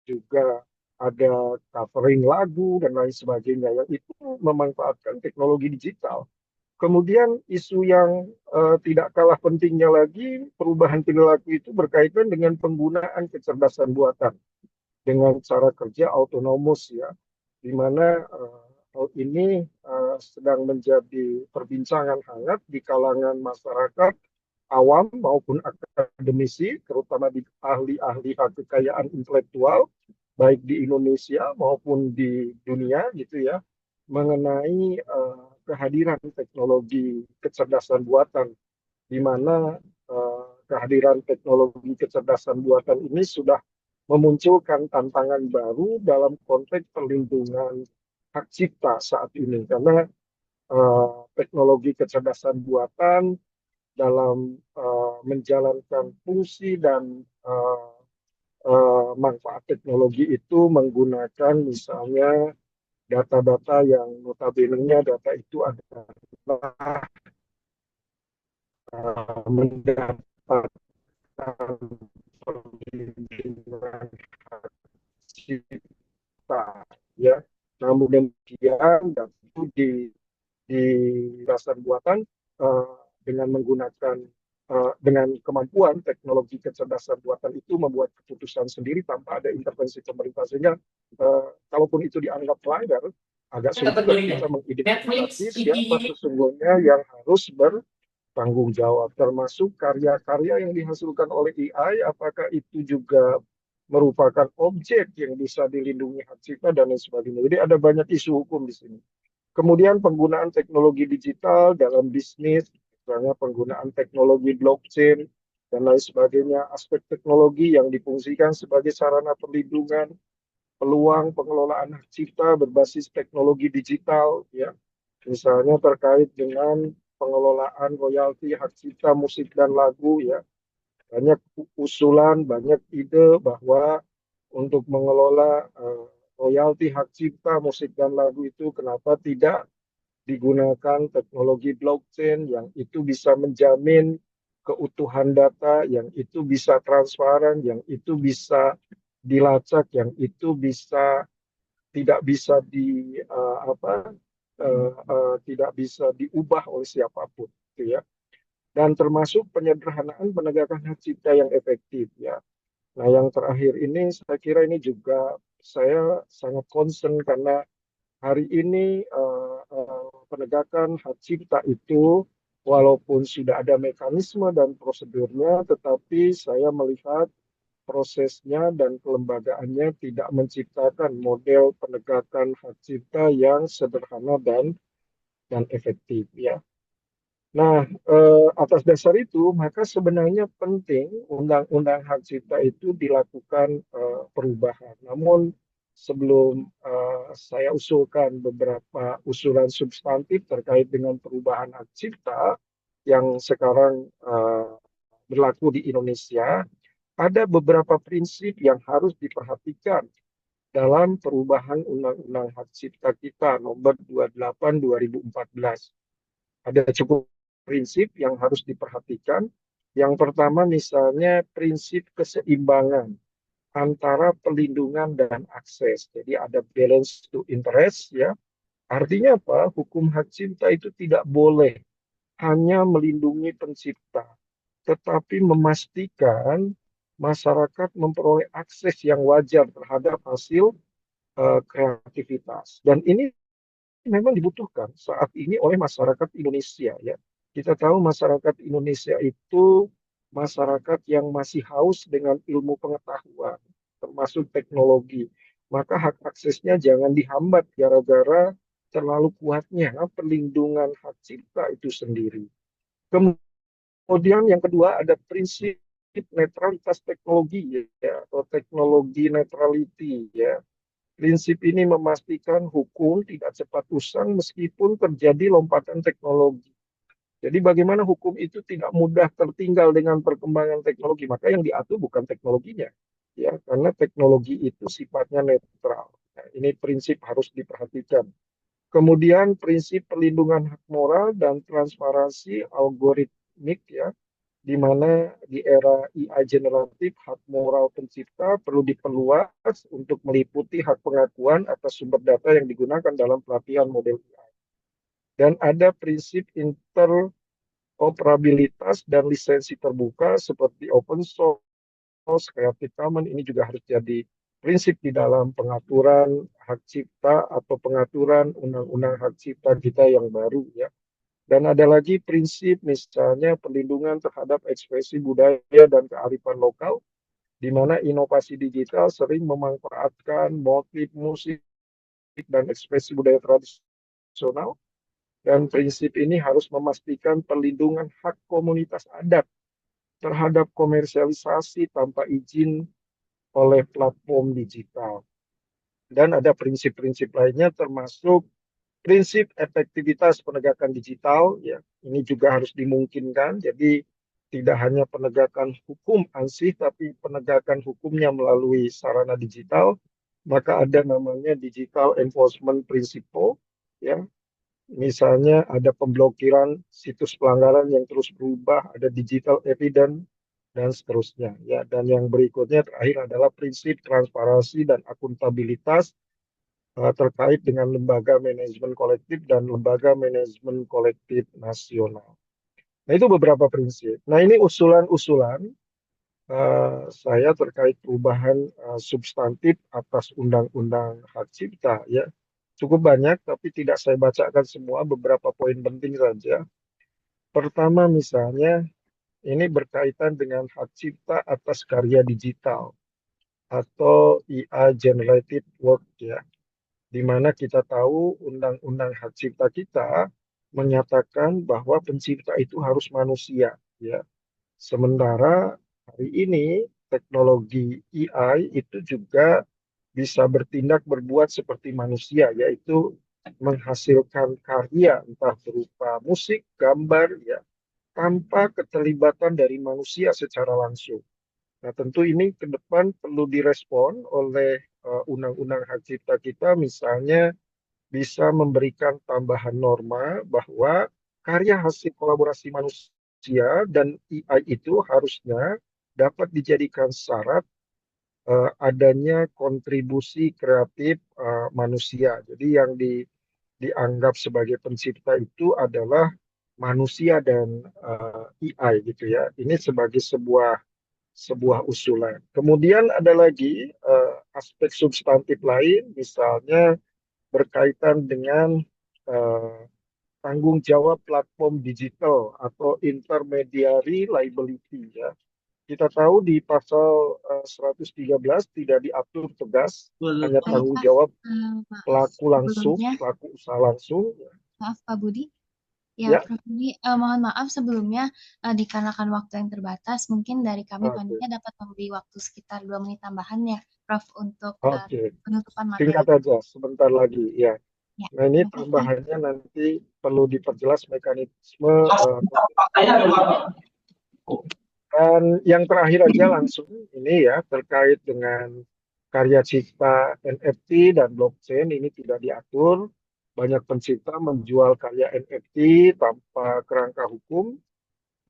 juga ada covering lagu dan lain sebagainya yang itu memanfaatkan teknologi digital. Kemudian isu yang tidak kalah pentingnya lagi, perubahan perilaku itu berkaitan dengan penggunaan kecerdasan buatan dengan cara kerja autonomous, ya, di mana hal ini sedang menjadi perbincangan hangat di kalangan masyarakat awam maupun akademisi, terutama di ahli-ahli hak kekayaan intelektual, baik di Indonesia maupun di dunia, gitu ya, mengenai kehadiran teknologi kecerdasan buatan, di mana kehadiran teknologi kecerdasan buatan ini sudah memunculkan tantangan baru dalam konteks perlindungan hak cipta saat ini, karena teknologi kecerdasan buatan dalam menjalankan fungsi dan manfaat teknologi itu menggunakan misalnya data-data yang notabene-nya data itu adalah mendapatkan perlindungan hak cipta, ya. Namun demikian dan itu di dasar buatan dengan menggunakan dengan kemampuan teknologi kecerdasan buatan itu membuat keputusan sendiri tanpa ada intervensi pemerintah, sehingga kalaupun itu dianggap melanggar, agak sulit juga kita mengidentifikasi siapa sesungguhnya yang harus bertanggung jawab, termasuk karya-karya yang dihasilkan oleh AI, apakah itu juga merupakan objek yang bisa dilindungi hak cipta dan lain sebagainya. Jadi ada banyak isu hukum di sini. Kemudian penggunaan teknologi digital dalam bisnis, misalnya penggunaan teknologi blockchain dan lain sebagainya, aspek teknologi yang difungsikan sebagai sarana perlindungan, peluang pengelolaan hak cipta berbasis teknologi digital, ya, misalnya terkait dengan pengelolaan royalti hak cipta musik dan lagu, ya, banyak usulan, banyak ide bahwa untuk mengelola royalti hak cipta musik dan lagu itu kenapa tidak digunakan teknologi blockchain yang itu bisa menjamin keutuhan data, yang itu bisa transparan, yang itu bisa dilacak, yang itu bisa tidak bisa tidak bisa diubah oleh siapapun, gitu ya. Dan termasuk penyederhanaan penegakan hak cipta yang efektif, ya. Nah, yang terakhir ini saya kira ini juga saya sangat concern karena hari ini penegakan hak cipta itu walaupun sudah ada mekanisme dan prosedurnya, tetapi saya melihat prosesnya dan kelembagaannya tidak menciptakan model penegakan hak cipta yang sederhana dan efektif, ya. Nah, atas dasar itu, maka sebenarnya penting undang-undang hak cipta itu dilakukan perubahan. Namun sebelum saya usulkan beberapa usulan substantif terkait dengan perubahan hak cipta yang sekarang berlaku di Indonesia, ada beberapa prinsip yang harus diperhatikan dalam perubahan undang-undang hak cipta kita nomor 28 2014. Ada cukup prinsip yang harus diperhatikan. Yang pertama misalnya prinsip keseimbangan antara pelindungan dan akses. Jadi ada balance to interest, ya. Artinya apa? Hukum hak cipta itu tidak boleh hanya melindungi pencipta, tetapi memastikan masyarakat memperoleh akses yang wajar terhadap hasil kreativitas. Dan ini memang dibutuhkan saat ini oleh masyarakat Indonesia, ya. Kita tahu masyarakat Indonesia itu masyarakat yang masih haus dengan ilmu pengetahuan, termasuk teknologi. Maka hak aksesnya jangan dihambat gara-gara terlalu kuatnya perlindungan hak cipta itu sendiri. Kemudian yang kedua ada prinsip netralitas teknologi, ya, atau teknologi neutrality, ya. Prinsip ini memastikan hukum tidak cepat usang meskipun terjadi lompatan teknologi. Jadi bagaimana hukum itu tidak mudah tertinggal dengan perkembangan teknologi, maka yang diatur bukan teknologinya, ya, karena teknologi itu sifatnya netral. Nah, ini prinsip harus diperhatikan. Kemudian prinsip perlindungan hak moral dan transparansi algoritmik, ya, di mana di era AI generatif hak moral pencipta perlu diperluas untuk meliputi hak pengakuan atas sumber data yang digunakan dalam pelatihan model AI. Dan ada prinsip interoperabilitas dan lisensi terbuka seperti open source, Creative Commons, ini juga harus jadi prinsip di dalam pengaturan hak cipta atau pengaturan undang-undang hak cipta kita yang baru, ya. Dan ada lagi prinsip misalnya perlindungan terhadap ekspresi budaya dan kearifan lokal, di mana inovasi digital sering memanfaatkan motif musik dan ekspresi budaya tradisional. Dan prinsip ini harus memastikan perlindungan hak komunitas adat terhadap komersialisasi tanpa izin oleh platform digital. Dan ada prinsip-prinsip lainnya termasuk prinsip efektivitas penegakan digital, ya, ini juga harus dimungkinkan. Jadi tidak hanya penegakan hukum ansih, tapi penegakan hukumnya melalui sarana digital. Maka ada namanya digital enforcement principle, ya. Misalnya ada pemblokiran situs pelanggaran yang terus berubah, ada digital evidence dan seterusnya, ya. Dan yang berikutnya terakhir adalah prinsip transparansi dan akuntabilitas terkait dengan lembaga manajemen kolektif dan lembaga manajemen kolektif nasional. Nah, itu beberapa prinsip. Nah, ini usulan-usulan saya terkait perubahan substantif atas Undang-Undang Hak Cipta, ya. Cukup banyak, tapi tidak saya bacakan semua, beberapa poin penting saja. Pertama misalnya, ini berkaitan dengan hak cipta atas karya digital atau IA generated work, ya. Di mana kita tahu undang-undang hak cipta kita menyatakan bahwa pencipta itu harus manusia, ya. Sementara hari ini teknologi AI itu juga bisa bertindak berbuat seperti manusia, yaitu menghasilkan karya entah berupa musik, gambar, ya, tanpa keterlibatan dari manusia secara langsung. Nah, tentu ini ke depan perlu direspon oleh undang-undang hak cipta kita, misalnya bisa memberikan tambahan norma bahwa karya hasil kolaborasi manusia dan AI itu harusnya dapat dijadikan syarat adanya kontribusi kreatif manusia. Jadi yang dianggap sebagai pencipta itu adalah manusia dan AI gitu ya. Ini sebagai sebuah usulan. Kemudian ada lagi aspek substantif lain, misalnya berkaitan dengan eh, tanggung jawab platform digital atau intermediary liability ya. Kita tahu di pasal 113 tidak diatur tegas, hanya Baik, tanggung Pak. jawab Maaf, pelaku langsung, sebelumnya, pelaku usaha langsung. maaf Pak Budi. Ya, Ya, Prof. Budi, mohon maaf sebelumnya, dikarenakan waktu yang terbatas, mungkin dari kami oke, panitia dapat memberi waktu sekitar 2 menit tambahan ya, Prof, untuk oke. penutupan Singkat materi. saja, sebentar lagi ya. Ya, Nah ini terima kasih. tambahannya nanti perlu diperjelas mekanisme dan yang terakhir aja langsung ini ya terkait dengan karya cipta NFT dan blockchain ini tidak diatur. Banyak pencipta menjual karya NFT tanpa kerangka hukum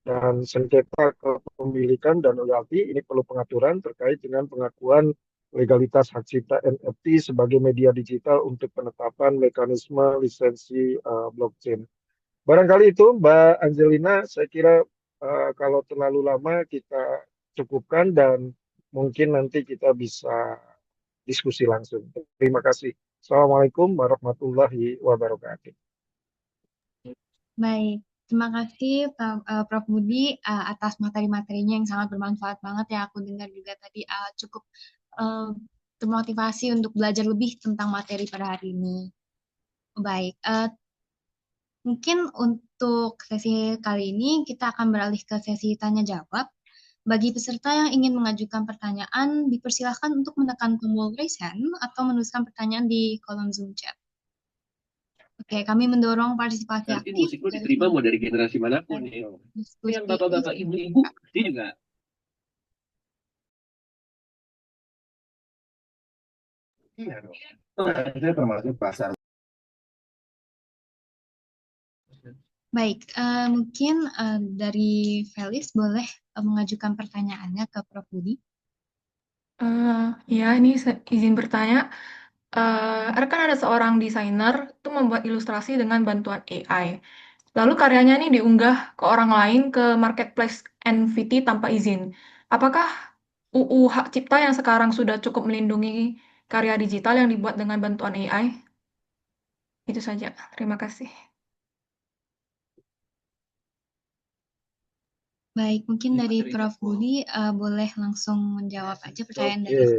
dan sengketa kepemilikan dan royalti ini perlu pengaturan terkait dengan pengakuan legalitas hak cipta NFT sebagai media digital untuk penetapan mekanisme lisensi blockchain. Barangkali itu Mbak Angelina, saya kira kalau terlalu lama kita cukupkan dan mungkin nanti kita bisa diskusi langsung. Terima kasih. Assalamualaikum warahmatullahi wabarakatuh. Baik, terima kasih Prof. Budi atas materi-materinya yang sangat bermanfaat banget ya. Aku dengar juga tadi cukup eh, termotivasi untuk belajar lebih tentang materi pada hari ini. Baik, mungkin untuk sesi kali ini kita akan beralih ke sesi tanya jawab. Bagi peserta yang ingin mengajukan pertanyaan, dipersilahkan untuk menekan tombol raise hand atau menuliskan pertanyaan di kolom Zoom chat. Oke, kami mendorong partisipasi Nanti aktif musik lu dari diterima mau dari generasi manapun ya. diskusi Yang bapak-bapak ibu-ibu dia juga iya dong. Itu termasuk pasar. Baik, mungkin dari Felis boleh mengajukan pertanyaannya ke Prof. Budi. Ya, ini izin bertanya. Kan ada seorang desainer itu membuat ilustrasi dengan bantuan AI. Lalu karyanya ini diunggah ke orang lain ke marketplace NFT tanpa izin. Apakah UU Hak Cipta yang sekarang sudah cukup melindungi karya digital yang dibuat dengan bantuan AI? Itu saja. Terima kasih. Baik, mungkin dari Prof. Budi boleh langsung menjawab aja pertanyaan dari Oke,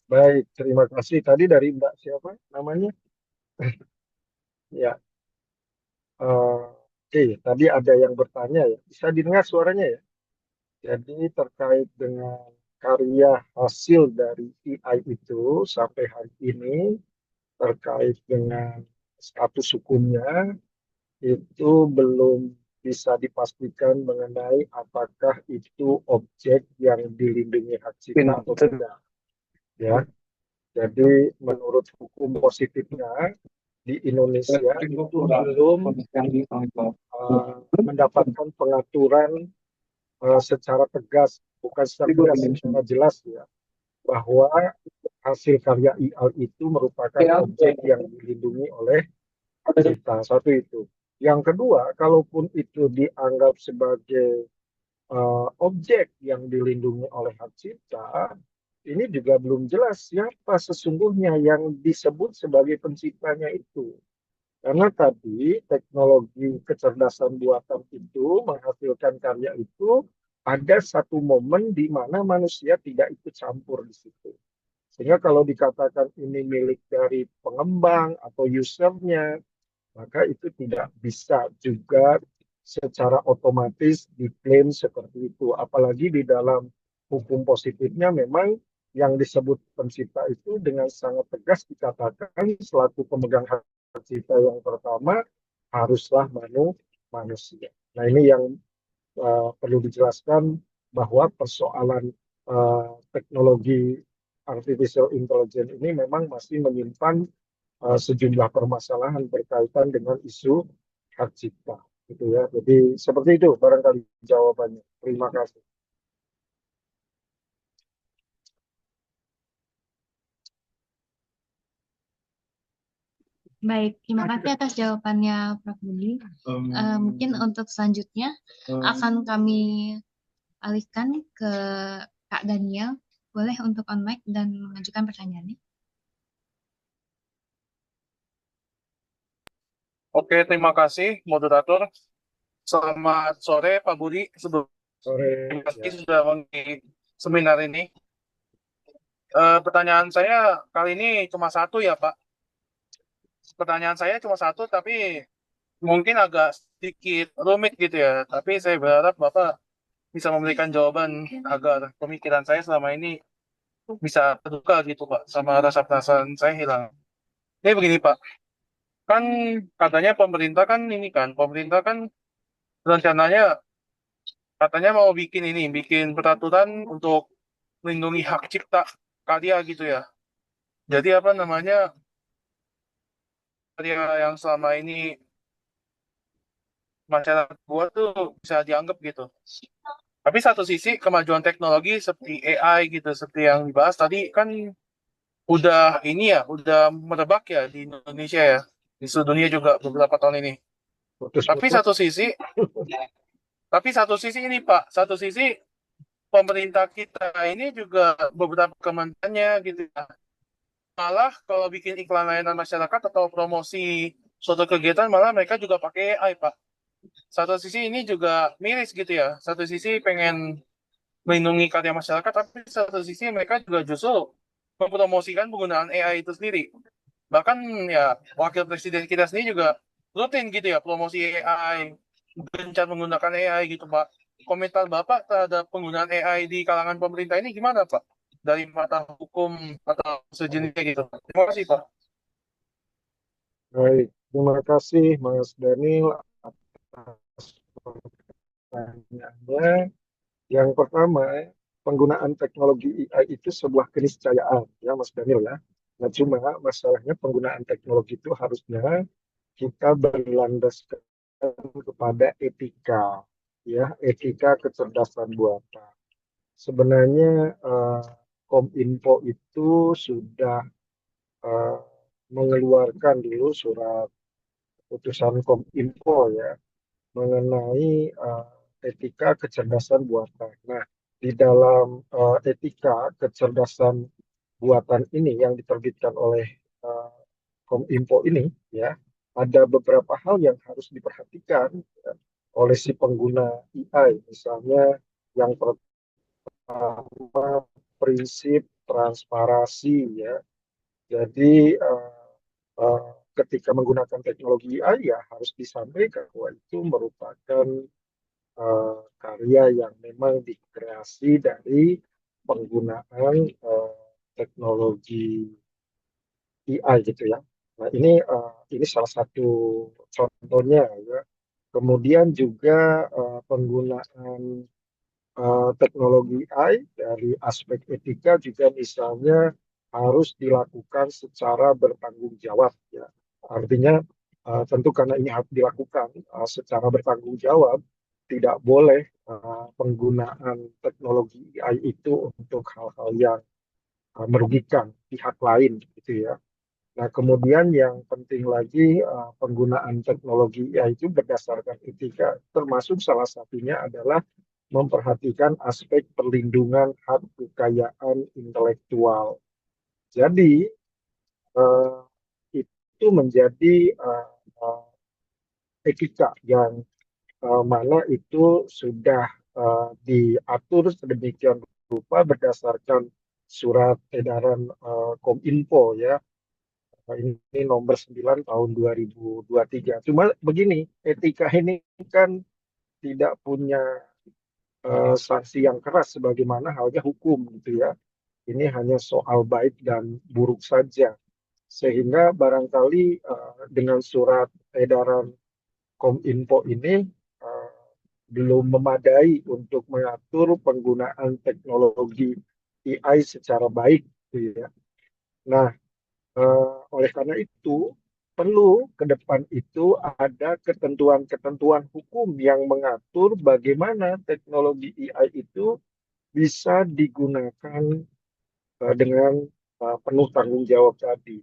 baik. Terima kasih. Tadi dari Mbak siapa namanya? Ya, oke. Tadi ada yang bertanya ya. Bisa didengar suaranya ya? Jadi terkait dengan karya hasil dari AI itu sampai hari ini terkait dengan status hukumnya itu belum bisa dipastikan mengenai apakah itu objek yang dilindungi hak cipta atau tidak. Ya, jadi menurut hukum positifnya di Indonesia itu belum mendapatkan pengaturan secara tegas, bukan secara tegas, secara jelas ya, bahwa hasil karya IAL itu merupakan objek yang dilindungi oleh kita. Satu itu. Yang kedua, kalaupun itu dianggap sebagai objek yang dilindungi oleh hak cipta, ini juga belum jelas siapa sesungguhnya yang disebut sebagai penciptanya itu. Karena tadi teknologi kecerdasan buatan itu menghasilkan karya itu ada satu momen di mana manusia tidak ikut campur di situ. Sehingga kalau dikatakan ini milik dari pengembang atau usernya, maka itu tidak bisa juga secara otomatis diklaim seperti itu. Apalagi di dalam hukum positifnya memang yang disebut pencipta itu dengan sangat tegas dikatakan selaku pemegang hak cipta yang pertama haruslah manusia. Nah ini yang perlu dijelaskan bahwa persoalan teknologi artificial intelligence ini memang masih menyimpan sejumlah permasalahan berkaitan dengan isu hak cipta, gitu ya. Jadi seperti itu barangkali jawabannya. Terima kasih. Baik, terima kasih atas jawabannya Prof. Budi. Mungkin untuk selanjutnya akan kami alihkan ke Kak Daniel. Boleh untuk on mic dan mengajukan pertanyaannya. Oke, terima kasih moderator. Selamat sore Pak Budi. Sore. Terima kasih Ya. sudah mengikuti seminar ini. Pertanyaan saya kali ini cuma satu ya Pak. Pertanyaan saya cuma satu tapi mungkin agak sedikit rumit gitu ya. Tapi saya berharap Bapak bisa memberikan jawaban agar pemikiran saya selama ini bisa terbuka gitu Pak. Sama rasa penasaran saya hilang. Ini begini Pak. Kan katanya pemerintah kan rencananya katanya mau bikin peraturan untuk melindungi hak cipta karya gitu ya. Jadi apa namanya, karya yang selama ini masyarakat buat tuh bisa dianggap gitu. Tapi satu sisi kemajuan teknologi seperti AI gitu, seperti yang dibahas tadi kan udah merebak ya di Indonesia ya, di seluruh dunia juga beberapa tahun ini. Tapi Putus-putus. satu sisi ini Pak, satu sisi pemerintah kita ini juga beberapa kementeriannya gitu ya. Malah kalau bikin iklan layanan masyarakat atau promosi suatu kegiatan malah mereka juga pakai AI, Pak. Satu sisi ini juga miris gitu ya. Satu sisi pengen melindungi karya masyarakat, tapi satu sisi mereka juga justru mempromosikan penggunaan AI itu sendiri. Bahkan ya wakil presiden kita sendiri juga rutin gitu ya promosi AI, gencar menggunakan AI gitu, Pak. Komentar Bapak terhadap penggunaan AI di kalangan pemerintah ini gimana, Pak? Dari mata hukum atau sejenisnya gitu. Terima kasih, Pak. Baik, terima kasih Mas Daniel atas pertanyaannya. Yang pertama, penggunaan teknologi AI itu sebuah keniscayaan, ya Mas Daniel ya. Nah, cuma masalahnya penggunaan teknologi itu harusnya kita berlandaskan kepada etika, ya, etika kecerdasan buatan. Sebenarnya Kominfo itu sudah eh, mengeluarkan dulu surat putusan Kominfo ya mengenai etika kecerdasan buatan. Nah, di dalam etika kecerdasan buatan ini yang diterbitkan oleh uh, Kominfo ini ya ada beberapa hal yang harus diperhatikan ya, oleh si pengguna AI. Misalnya yang pertama prinsip transparansi ya. Jadi ketika menggunakan teknologi AI ya harus disampaikan bahwa itu merupakan karya yang memang dikreasi dari penggunaan teknologi AI gitu ya. Nah ini salah satu contohnya ya. Kemudian juga penggunaan teknologi AI dari aspek etika juga misalnya harus dilakukan secara bertanggung jawab ya. Artinya tentu karena ini harus dilakukan secara bertanggung jawab, tidak boleh penggunaan teknologi AI itu untuk hal-hal yang merugikan pihak lain gitu ya. Nah, kemudian yang penting lagi penggunaan teknologi AI itu berdasarkan etika, termasuk salah satunya adalah memperhatikan aspek perlindungan hak kekayaan intelektual. Jadi eh, itu menjadi etika yang mana itu sudah diatur sedemikian rupa berdasarkan surat edaran Kominfo ya. Ini nomor 9 tahun 2023. Cuma begini, etika ini kan tidak punya sanksi yang keras sebagaimana halnya hukum gitu ya. Ini hanya soal baik dan buruk saja. Sehingga barangkali dengan surat edaran Kominfo ini belum memadai untuk mengatur penggunaan teknologi AI secara baik gitu ya. Nah, oleh karena itu perlu ke depan itu ada ketentuan-ketentuan hukum yang mengatur bagaimana teknologi AI itu bisa digunakan dengan penuh tanggung jawab tadi.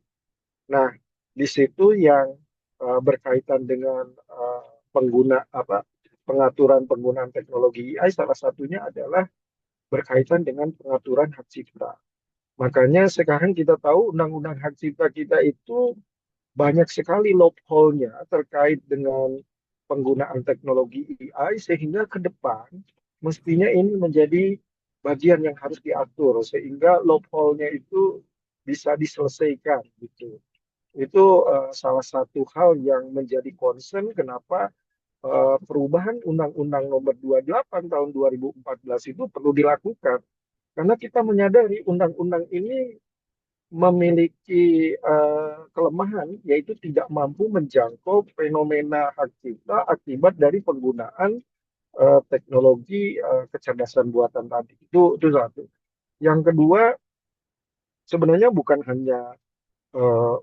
Nah, di situ yang berkaitan dengan pengaturan penggunaan teknologi AI salah satunya adalah berkaitan dengan pengaturan hak cipta. Makanya sekarang kita tahu undang-undang hak cipta kita itu banyak sekali loophole-nya terkait dengan penggunaan teknologi AI sehingga ke depan mestinya ini menjadi bagian yang harus diatur sehingga loophole-nya itu bisa diselesaikan gitu. Itu salah satu hal yang menjadi concern kenapa perubahan Undang-Undang Nomor 28 tahun 2014 itu perlu dilakukan. Karena kita menyadari undang-undang ini memiliki kelemahan, yaitu tidak mampu menjangkau fenomena hak cipta akibat dari penggunaan teknologi kecerdasan buatan tadi. Itu satu. Yang kedua, sebenarnya bukan hanya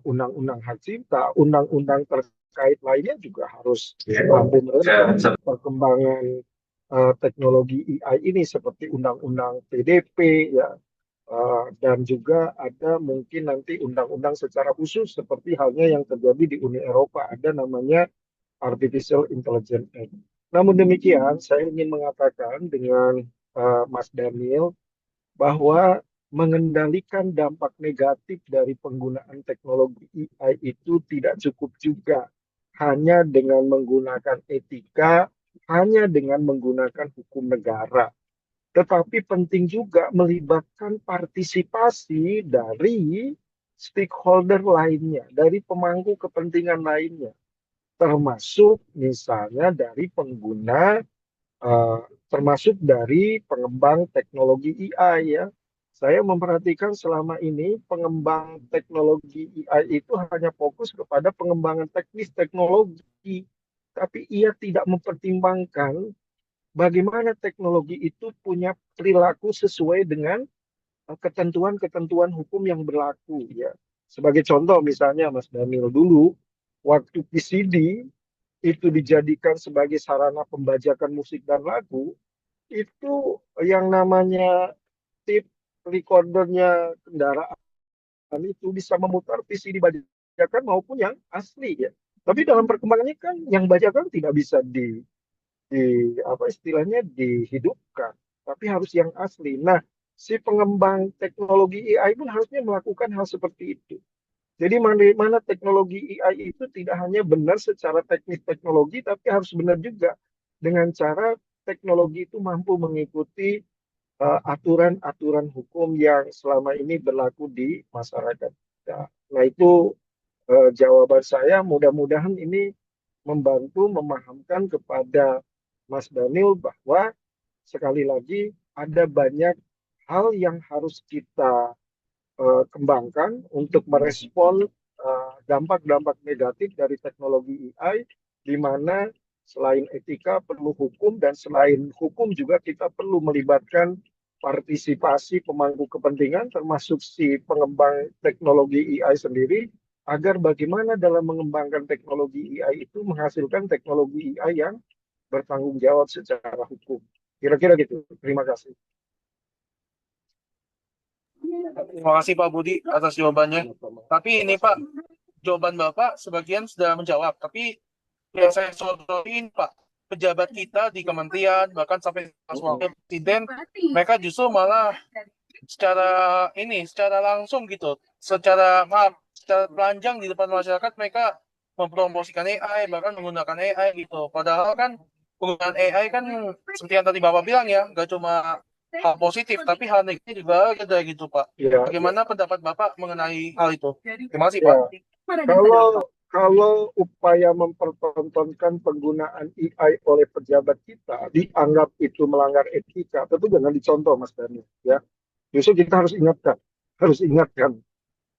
undang-undang hak cipta, undang-undang terkait lainnya juga harus mampu merespon perkembangan teknologi AI ini seperti undang-undang PDP ya, dan juga ada mungkin nanti undang-undang secara khusus seperti halnya yang terjadi di Uni Eropa, ada namanya Artificial Intelligence Act. Namun demikian, saya ingin mengatakan dengan Mas Daniel bahwa mengendalikan dampak negatif dari penggunaan teknologi AI itu tidak cukup juga hanya dengan menggunakan etika, hanya dengan menggunakan hukum negara. Tetapi penting juga melibatkan partisipasi dari stakeholder lainnya, dari pemangku kepentingan lainnya, termasuk misalnya dari pengguna, termasuk dari pengembang teknologi AI ya. Saya memperhatikan selama ini pengembang teknologi AI itu hanya fokus kepada pengembangan teknis teknologi, tapi ia tidak mempertimbangkan bagaimana teknologi itu punya perilaku sesuai dengan ketentuan-ketentuan hukum yang berlaku ya. Sebagai contoh misalnya Mas Daniel dulu waktu PCD itu dijadikan sebagai sarana pembajakan musik dan lagu, itu yang namanya tape recordernya kendaraan itu bisa memutar PCD bajakan maupun yang asli ya. Tapi dalam perkembangannya kan yang bajakan tidak bisa di apa istilahnya dihidupkan, tapi harus yang asli. Nah, si pengembang teknologi AI pun harusnya melakukan hal seperti itu. Jadi mana teknologi AI itu tidak hanya benar secara teknis teknologi, tapi harus benar juga dengan cara teknologi itu mampu mengikuti aturan-aturan hukum yang selama ini berlaku di masyarakat kita. Nah, itu jawaban saya. Mudah-mudahan ini membantu memahamkan kepada Mas Daniel bahwa sekali lagi ada banyak hal yang harus kita kembangkan untuk merespon dampak-dampak negatif dari teknologi AI, di mana selain etika perlu hukum dan selain hukum juga kita perlu melibatkan partisipasi pemangku kepentingan termasuk si pengembang teknologi AI sendiri agar bagaimana dalam mengembangkan teknologi AI itu menghasilkan teknologi AI yang bertanggung jawab secara hukum. Kira-kira gitu. Terima kasih. Terima kasih Pak Budi atas jawabannya. Tapi ini Pak, jawaban Bapak sebagian sudah menjawab. Tapi yang saya sorotin Pak, pejabat kita di kementerian, bahkan sampai wakil presiden, mereka justru malah secara langsung gitu, secara telanjang di depan masyarakat mereka mempromosikan AI, bahkan menggunakan AI gitu. Padahal kan penggunaan AI kan seperti yang tadi Bapak bilang ya, nggak cuma hal positif, tapi hal negatif juga ada gitu Pak. Ya, Bagaimana pendapat Bapak mengenai hal itu? Terima kasih ya. Pak. kalau upaya mempertontonkan penggunaan AI oleh pejabat kita dianggap itu melanggar etika, tentu jangan dicontoh, Mas Dani. Ya, justru kita harus ingatkan.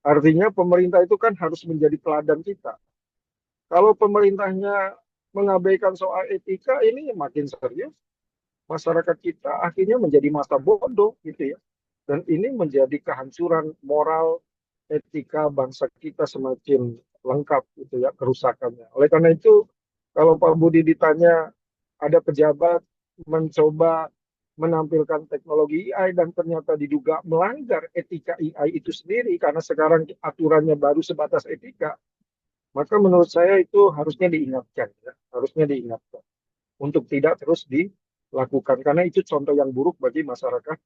Artinya pemerintah itu kan harus menjadi teladan kita. Kalau pemerintahnya mengabaikan soal etika, ini makin serius. Masyarakat kita akhirnya menjadi masa bodoh, gitu ya. Dan ini menjadi kehancuran moral etika bangsa kita semakin lengkap, gitu ya, kerusakannya. Oleh karena itu, kalau Pak Budi ditanya ada pejabat mencoba menampilkan teknologi AI dan ternyata diduga melanggar etika AI itu sendiri karena sekarang aturannya baru sebatas etika, maka menurut saya itu harusnya diingatkan, ya. Harusnya diingatkan untuk tidak terus dilakukan karena itu contoh yang buruk bagi masyarakat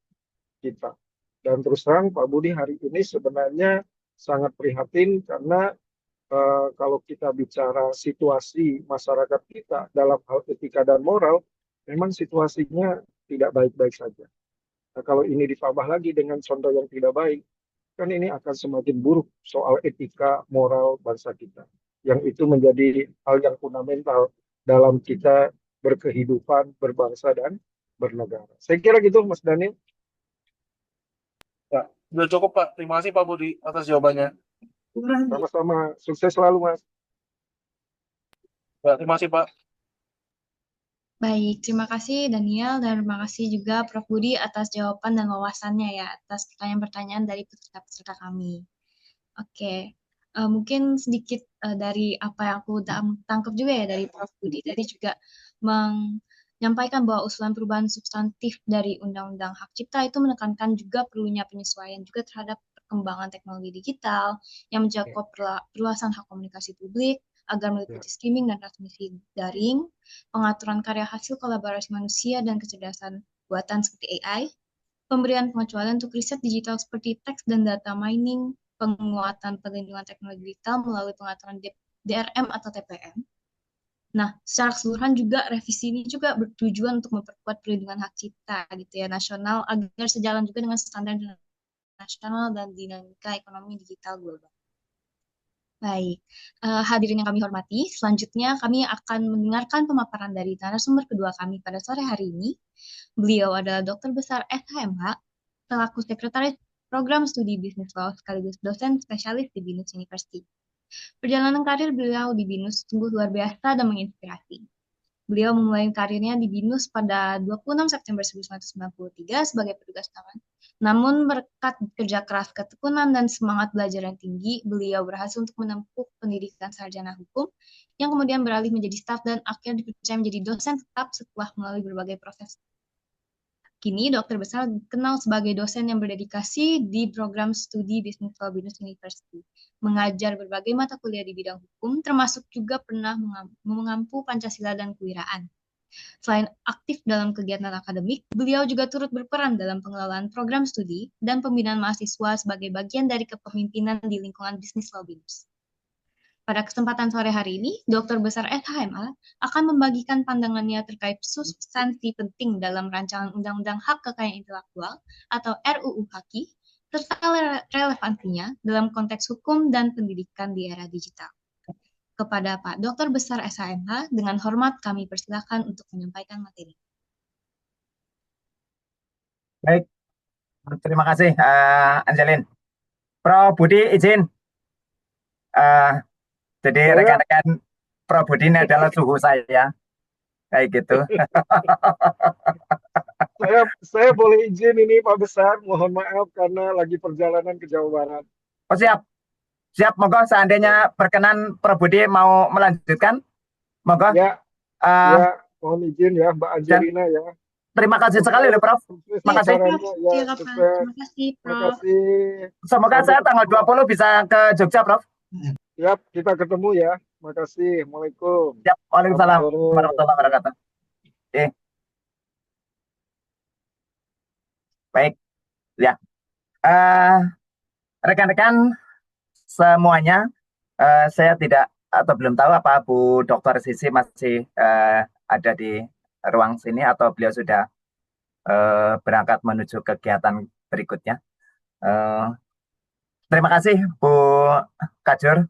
kita. Dan terus terang Pak Budi hari ini sebenarnya sangat prihatin karena kalau kita bicara situasi masyarakat kita dalam hal etika dan moral, memang situasinya tidak baik-baik saja. Nah, kalau ini ditambah lagi dengan contoh yang tidak baik, kan ini akan semakin buruk soal etika moral bangsa kita. Yang itu menjadi hal yang fundamental dalam kita berkehidupan, berbangsa, dan bernegara. Saya kira gitu, Mas Daniel. Ya, sudah cukup Pak. Terima kasih Pak Budi atas jawabannya. Sama-sama. Sukses selalu, Mas. Ya, terima kasih Pak. Baik, terima kasih Daniel dan terima kasih juga Prof. Budi atas jawaban dan wawasannya ya atas pertanyaan-pertanyaan dari peserta-peserta kami. Oke, mungkin sedikit dari apa yang aku tangkap juga ya dari Prof. Budi. Tadi juga menyampaikan bahwa usulan perubahan substantif dari Undang-Undang Hak Cipta itu menekankan juga perlunya penyesuaian juga terhadap perkembangan teknologi digital yang mencakup perluasan hak komunikasi publik agar meliputi streaming dan transmisi daring, pengaturan karya hasil kolaborasi manusia dan kecerdasan buatan seperti AI, pemberian pengecualian untuk riset digital seperti teks dan data mining, penguatan perlindungan teknologi digital melalui pengaturan DRM atau TPM. Nah, secara keseluruhan juga revisi ini juga bertujuan untuk memperkuat perlindungan hak cipta gitu ya nasional agar sejalan juga dengan standar nasional dan dinamika ekonomi digital global. Baik, hadirin yang kami hormati, selanjutnya kami akan mendengarkan pemaparan dari narasumber kedua kami pada sore hari ini. Beliau adalah Dr. Besar SHMH, selaku Sekretaris Program Studi Bisnis Law sekaligus dosen spesialis di BINUS University. Perjalanan karir beliau di BINUS sungguh luar biasa dan menginspirasi. Beliau memulai karirnya di BINUS pada 26 September 1993 sebagai petugas taman. Namun berkat kerja keras, ketekunan, dan semangat belajar yang tinggi, beliau berhasil untuk menempuh pendidikan sarjana hukum yang kemudian beralih menjadi staf dan akhirnya dipercaya menjadi dosen tetap setelah melalui berbagai proses. Kini, Dr. Besar dikenal sebagai dosen yang berdedikasi di program studi Bisnis Law BINUS University, mengajar berbagai mata kuliah di bidang hukum, termasuk juga pernah mengampu Pancasila dan kewiraan. Selain aktif dalam kegiatan akademik, beliau juga turut berperan dalam pengelolaan program studi dan pembinaan mahasiswa sebagai bagian dari kepemimpinan di lingkungan Bisnis Law BINUS. Pada kesempatan sore hari ini, Dr. Besar SHMA akan membagikan pandangannya terkait substansi penting dalam rancangan Undang-Undang Hak Kekayaan Intelektual atau RUU HAKI, serta relevansinya dalam konteks hukum dan pendidikan di era digital. Kepada Pak Dr. Besar SHMH, dengan hormat kami persilakan untuk menyampaikan materi. Baik, terima kasih Angelin. Prof. Budi izin. Jadi rekan-rekan Prof. Budi ini adalah suhu saya, kayak gitu. Saya boleh izin ini Pak Besar, mohon maaf karena lagi perjalanan ke Jawa Barat. Oh siap, moga seandainya berkenan Prof. Budi mau melanjutkan, moga. Ya, mohon izin ya Mbak Angelina ya. Terima kasih sekali loh Prof. Terima kasih. Terima kasih Prof. Semoga saya tanggal 20 bisa ke Jogja Prof. Siap, kita ketemu ya. Makasih. Assalamualaikum. Siap, waalaikumsalam warahmatullahi wabarakatuh. Baik, ya. Rekan-rekan semuanya, saya tidak atau belum tahu apa Bu Dr. Sisi masih ada di ruang sini atau beliau sudah berangkat menuju kegiatan berikutnya. Terima kasih Bu Kajur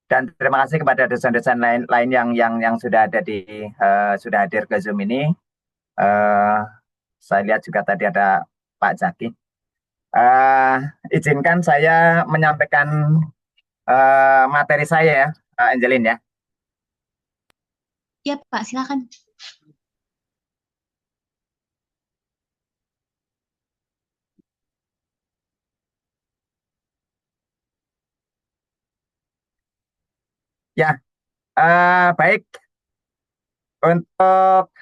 Dan terima kasih kepada dosen-dosen lain yang sudah ada sudah hadir ke Zoom ini. Saya lihat juga tadi ada Pak Zaki. Izinkan saya menyampaikan materi saya ya, Angelin ya. Ya, Pak, silakan. Ya, baik. Untuk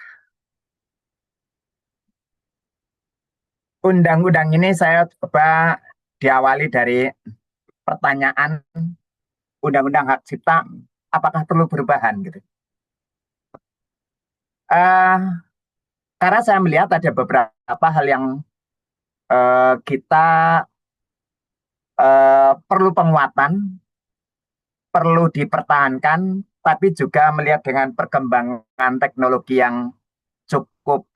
undang-undang ini saya coba diawali dari pertanyaan undang-undang hak cipta, apakah perlu perubahan gitu. Karena saya melihat ada beberapa hal yang kita perlu penguatan, perlu dipertahankan, tapi juga melihat dengan perkembangan teknologi yang cukup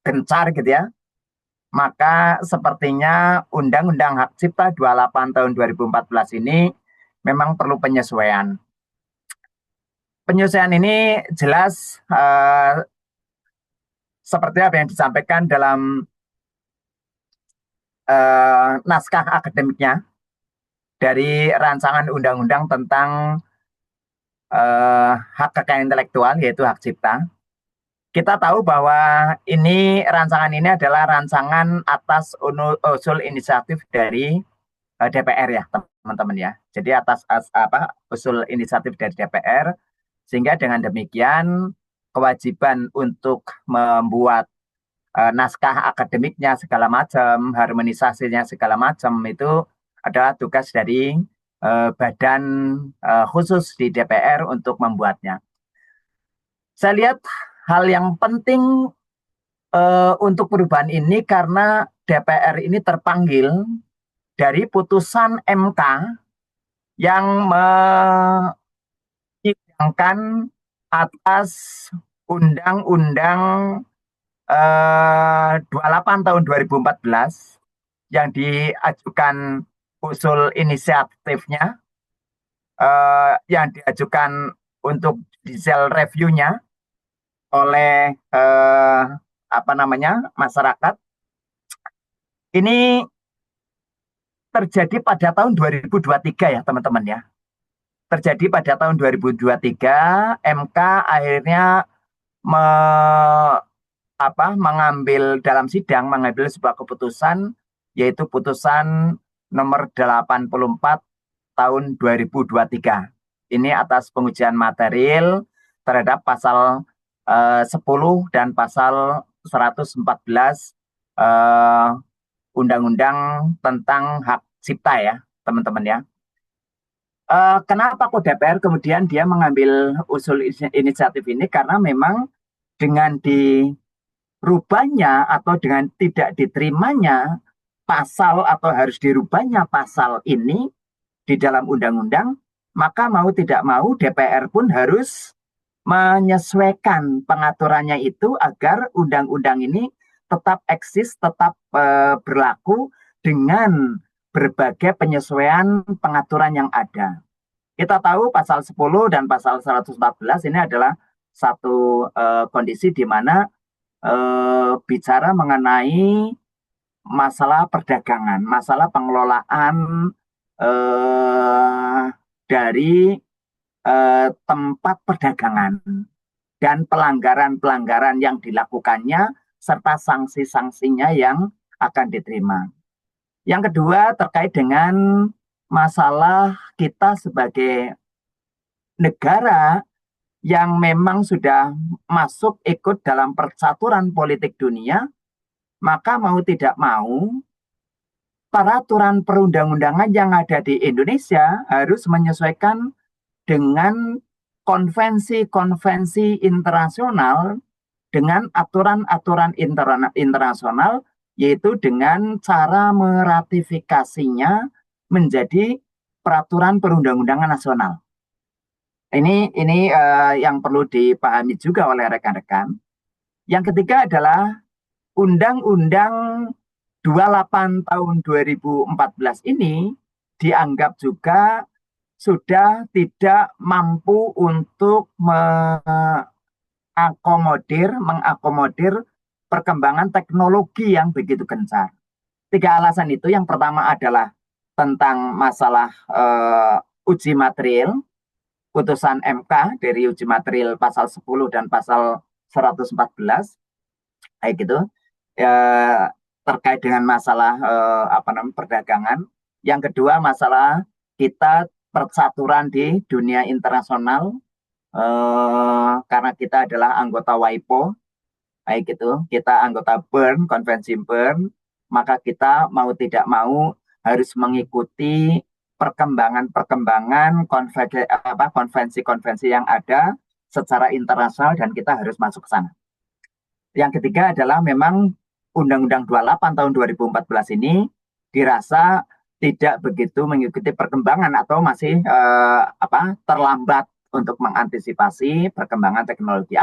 gencar gitu ya. Maka sepertinya Undang-Undang Hak Cipta 28 tahun 2014 ini memang perlu penyesuaian. Penyesuaian ini jelas seperti apa yang disampaikan dalam naskah akademiknya dari rancangan undang-undang tentang hak kekayaan intelektual, yaitu hak cipta. Kita tahu bahwa rancangan ini adalah rancangan atas usul inisiatif dari DPR ya, teman-teman ya. Jadi atas usul inisiatif dari DPR, sehingga dengan demikian kewajiban untuk membuat naskah akademiknya segala macam, harmonisasinya segala macam itu adalah tugas dari badan khusus di DPR untuk membuatnya. Saya lihat hal yang penting untuk perubahan ini karena DPR ini terpanggil dari putusan MK yang menyidangkan atas Undang-Undang 28 tahun 2014 yang diajukan usul inisiatifnya, yang diajukan untuk judicial review-nya oleh masyarakat. Ini terjadi pada tahun 2023 ya teman-teman ya. Terjadi pada tahun 2023, MK akhirnya mengambil sebuah keputusan, yaitu putusan nomor 84 tahun 2023. Ini atas pengujian material terhadap pasal 10 dan pasal 114 Undang-Undang tentang hak cipta ya, teman-teman ya. Kenapa kok DPR kemudian dia mengambil usul inisiatif ini? Karena memang dengan dirubahnya atau dengan tidak diterimanya pasal atau harus dirubahnya pasal ini di dalam undang-undang, maka mau tidak mau DPR pun harus menyesuaikan pengaturannya itu agar undang-undang ini tetap eksis, tetap berlaku dengan berbagai penyesuaian pengaturan yang ada. Kita tahu pasal 10 dan pasal 114 ini adalah satu kondisi di mana bicara mengenai masalah perdagangan, masalah pengelolaan dari tempat perdagangan dan pelanggaran-pelanggaran yang dilakukannya serta sanksi-sanksinya yang akan diterima. Yang kedua terkait dengan masalah kita sebagai negara yang memang sudah masuk ikut dalam percaturan politik dunia, maka mau tidak mau peraturan perundang-undangan yang ada di Indonesia harus menyesuaikan dengan konvensi-konvensi internasional, dengan aturan-aturan internasional, yaitu dengan cara meratifikasinya menjadi peraturan perundang-undangan nasional. Ini yang perlu dipahami juga oleh rekan-rekan. Yang ketiga adalah Undang-Undang 28 tahun 2014 ini dianggap juga sudah tidak mampu untuk mengakomodir perkembangan teknologi yang begitu gencar. 3 alasan itu, yang pertama adalah tentang masalah uji material, putusan MK dari uji material pasal 10 dan pasal 114, kayak gitu, terkait dengan masalah perdagangan. Yang kedua, masalah kita percaturan di dunia internasional, karena kita adalah anggota WIPO, kayak gitu, kita anggota Bern, konvensi Bern, maka kita mau tidak mau harus mengikuti perkembangan konvensi-konvensi yang ada secara internasional, dan kita harus masuk ke sana. Yang ketiga adalah memang Undang-Undang 28 tahun 2014 ini dirasa tidak begitu mengikuti perkembangan atau masih terlambat untuk mengantisipasi perkembangan teknologi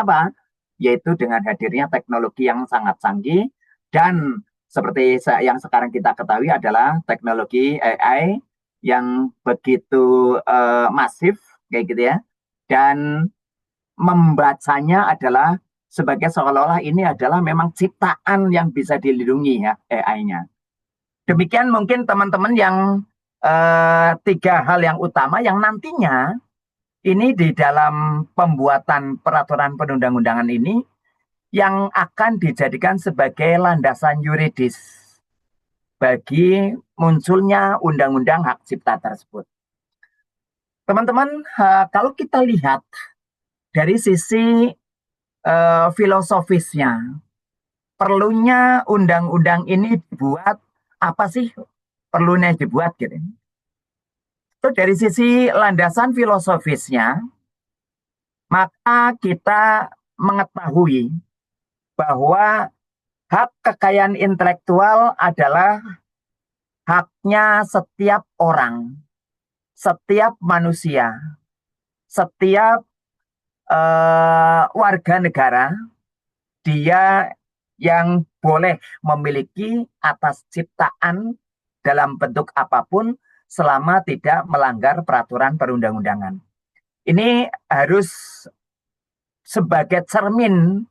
yaitu dengan hadirnya teknologi yang sangat canggih, dan seperti yang sekarang kita ketahui adalah teknologi AI yang begitu masif kayak gitu ya, dan membacanya adalah sebagai seolah-olah ini adalah memang ciptaan yang bisa dilindungi ya AI-nya. Demikian mungkin teman-teman yang 3 hal yang utama yang nantinya ini di dalam pembuatan peraturan perundang-undangan ini yang akan dijadikan sebagai landasan yuridis bagi munculnya undang-undang hak cipta tersebut. Teman-teman, kalau kita lihat dari sisi filosofisnya, perlunya undang-undang ini dibuat, apa sih perlunya dibuat gitu. So, dari sisi landasan filosofisnya, maka kita mengetahui bahwa hak kekayaan intelektual adalah haknya setiap orang, setiap manusia, setiap warga negara, dia yang boleh memiliki atas ciptaan dalam bentuk apapun selama tidak melanggar peraturan perundang-undangan. Ini harus sebagai cermin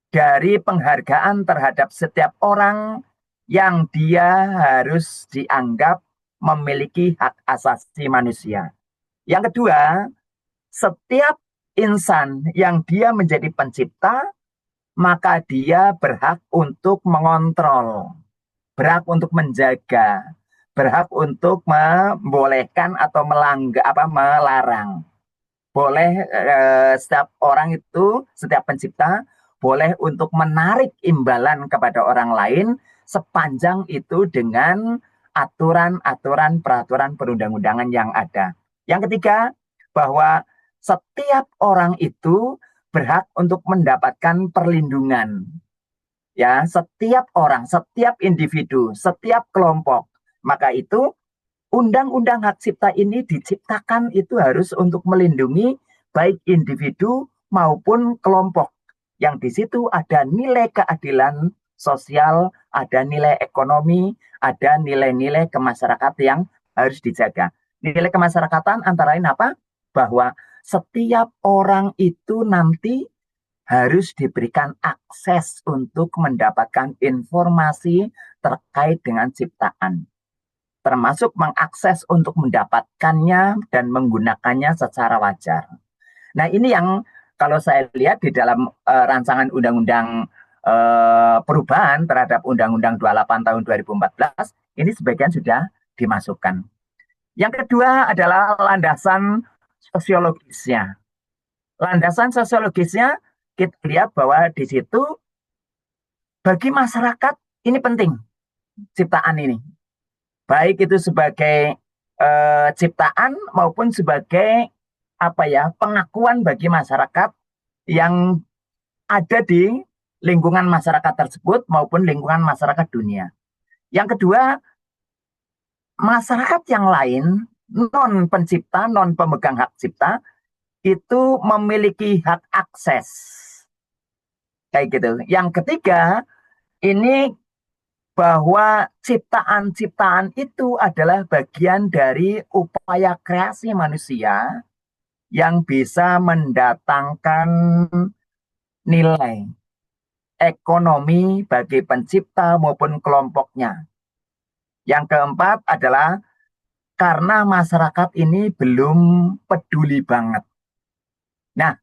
dari penghargaan terhadap setiap orang yang dia harus dianggap memiliki hak asasi manusia. Yang kedua, setiap insan yang dia menjadi pencipta, maka dia berhak untuk mengontrol, berhak untuk menjaga, berhak untuk membolehkan atau melarang. Boleh setiap orang itu, setiap pencipta boleh untuk menarik imbalan kepada orang lain sepanjang itu dengan aturan-aturan peraturan perundang-undangan yang ada. Yang ketiga, bahwa setiap orang itu berhak untuk mendapatkan perlindungan. Ya, setiap orang, setiap individu, setiap kelompok. Maka itu undang-undang hak cipta ini diciptakan itu harus untuk melindungi baik individu maupun kelompok. Yang di situ ada nilai keadilan sosial, ada nilai ekonomi, ada nilai-nilai kemasyarakatan yang harus dijaga. Nilai kemasyarakatan antara lain apa? Bahwa setiap orang itu nanti harus diberikan akses untuk mendapatkan informasi terkait dengan ciptaan, termasuk mengakses untuk mendapatkannya dan menggunakannya secara wajar. Nah, ini yang kalau saya lihat di dalam rancangan undang-undang perubahan terhadap Undang-Undang 28 tahun 2014, ini sebagian sudah dimasukkan. Yang kedua adalah landasan sosiologisnya. Landasan sosiologisnya kita lihat bahwa di situ bagi masyarakat ini penting ciptaan ini. Baik itu sebagai ciptaan maupun sebagai pengakuan bagi masyarakat yang ada di lingkungan masyarakat tersebut maupun lingkungan masyarakat dunia. Yang kedua, masyarakat yang lain, non pencipta, non pemegang hak cipta, itu memiliki hak akses. Kayak gitu. Yang ketiga, ini bahwa ciptaan-ciptaan itu adalah bagian dari upaya kreasi manusia yang bisa mendatangkan nilai ekonomi bagi pencipta maupun kelompoknya. Yang keempat adalah karena masyarakat ini belum peduli banget. Nah,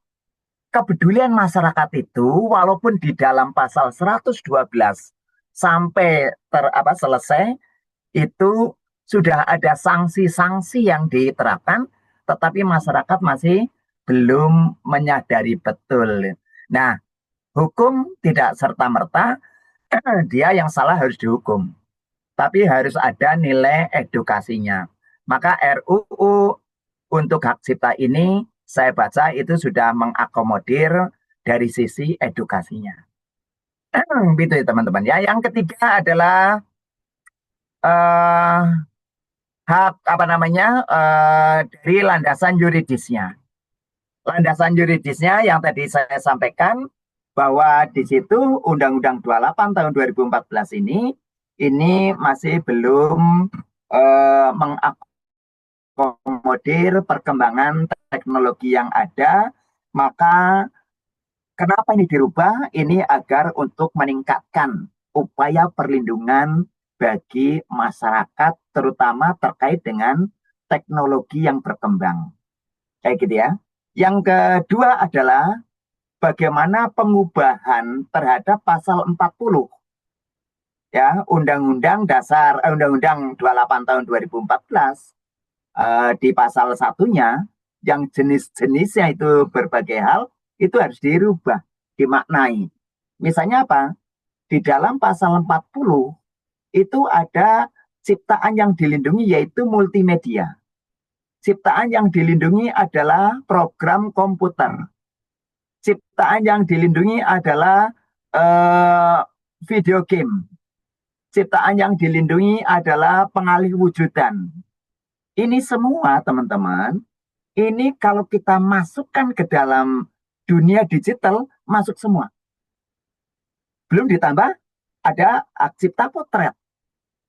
kepedulian masyarakat itu walaupun di dalam pasal 112 sampai selesai itu sudah ada sanksi-sanksi yang diterapkan, tetapi masyarakat masih belum menyadari betul. Nah, hukum tidak serta-merta dia yang salah harus dihukum, tapi harus ada nilai edukasinya. Maka RUU untuk hak cipta ini saya baca itu sudah mengakomodir dari sisi edukasinya. Gitu ya teman-teman. Ya, yang ketiga adalah hak dari landasan yuridisnya. Landasan yuridisnya yang tadi saya sampaikan bahwa di situ Undang-Undang 28 tahun 2014 ini masih belum mengakomodir perkembangan teknologi yang ada. Maka kenapa ini dirubah? Ini agar untuk meningkatkan upaya perlindungan bagi masyarakat, terutama terkait dengan teknologi yang berkembang. Kayak gitu ya. Yang kedua adalah bagaimana pengubahan terhadap pasal 40 ya Undang-Undang 28 tahun 2014 di pasal satunya yang jenis-jenisnya itu berbagai hal itu harus dirubah, dimaknai. Misalnya apa? Di dalam pasal 40 itu ada ciptaan yang dilindungi yaitu multimedia. Ciptaan yang dilindungi adalah program komputer. Ciptaan yang dilindungi adalah video game. Ciptaan yang dilindungi adalah pengalih wujudan. Ini semua teman-teman, ini kalau kita masukkan ke dalam dunia digital, masuk semua. Belum ditambah ada hak cipta potret.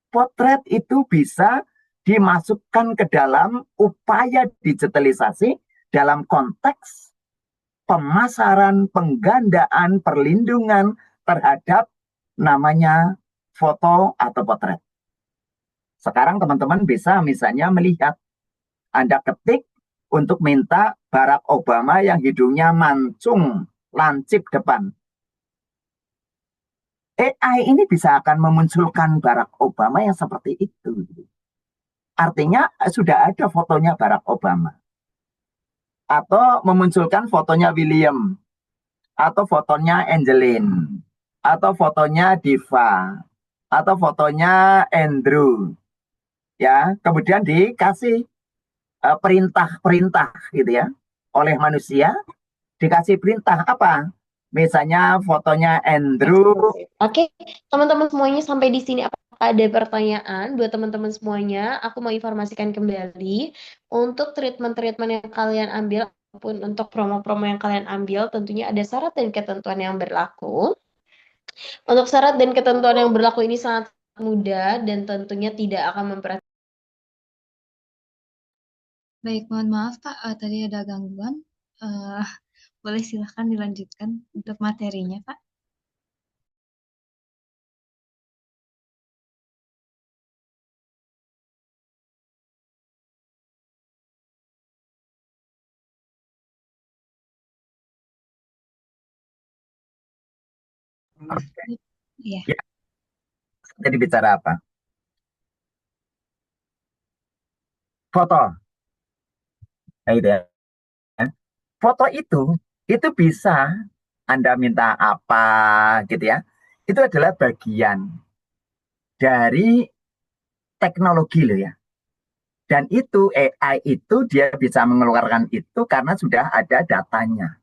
Potret itu bisa dimasukkan ke dalam upaya digitalisasi dalam konteks pemasaran, penggandaan, perlindungan terhadap namanya foto atau potret. Sekarang teman-teman bisa misalnya melihat, Anda ketik untuk minta Barack Obama yang hidungnya mancung, lancip depan. AI ini bisa akan memunculkan Barack Obama yang seperti itu. Artinya sudah ada fotonya Barack Obama. Atau memunculkan fotonya William. Atau fotonya Angeline. Atau fotonya Diva. Atau fotonya Andrew. Ya, kemudian dikasih perintah-perintah gitu ya. Oleh manusia dikasih perintah apa? Misalnya fotonya Andrew. Oke, teman-teman semuanya sampai di sini apakah ada pertanyaan buat teman-teman semuanya? Aku mau informasikan kembali untuk treatment-treatment yang kalian ambil ataupun untuk promo-promo yang kalian ambil tentunya ada syarat dan ketentuan yang berlaku. Untuk syarat dan ketentuan yang berlaku ini sangat mudah dan tentunya tidak akan memperhatikan. Baik, mohon maaf Pak, tadi ada gangguan. Boleh silahkan dilanjutkan untuk materinya Pak. Iya. Ya. Jadi bicara apa? Foto. Nah, gitu ya. Foto itu bisa Anda minta apa gitu ya. Itu adalah bagian dari teknologi loh ya. Dan itu AI itu dia bisa mengeluarkan itu karena sudah ada datanya.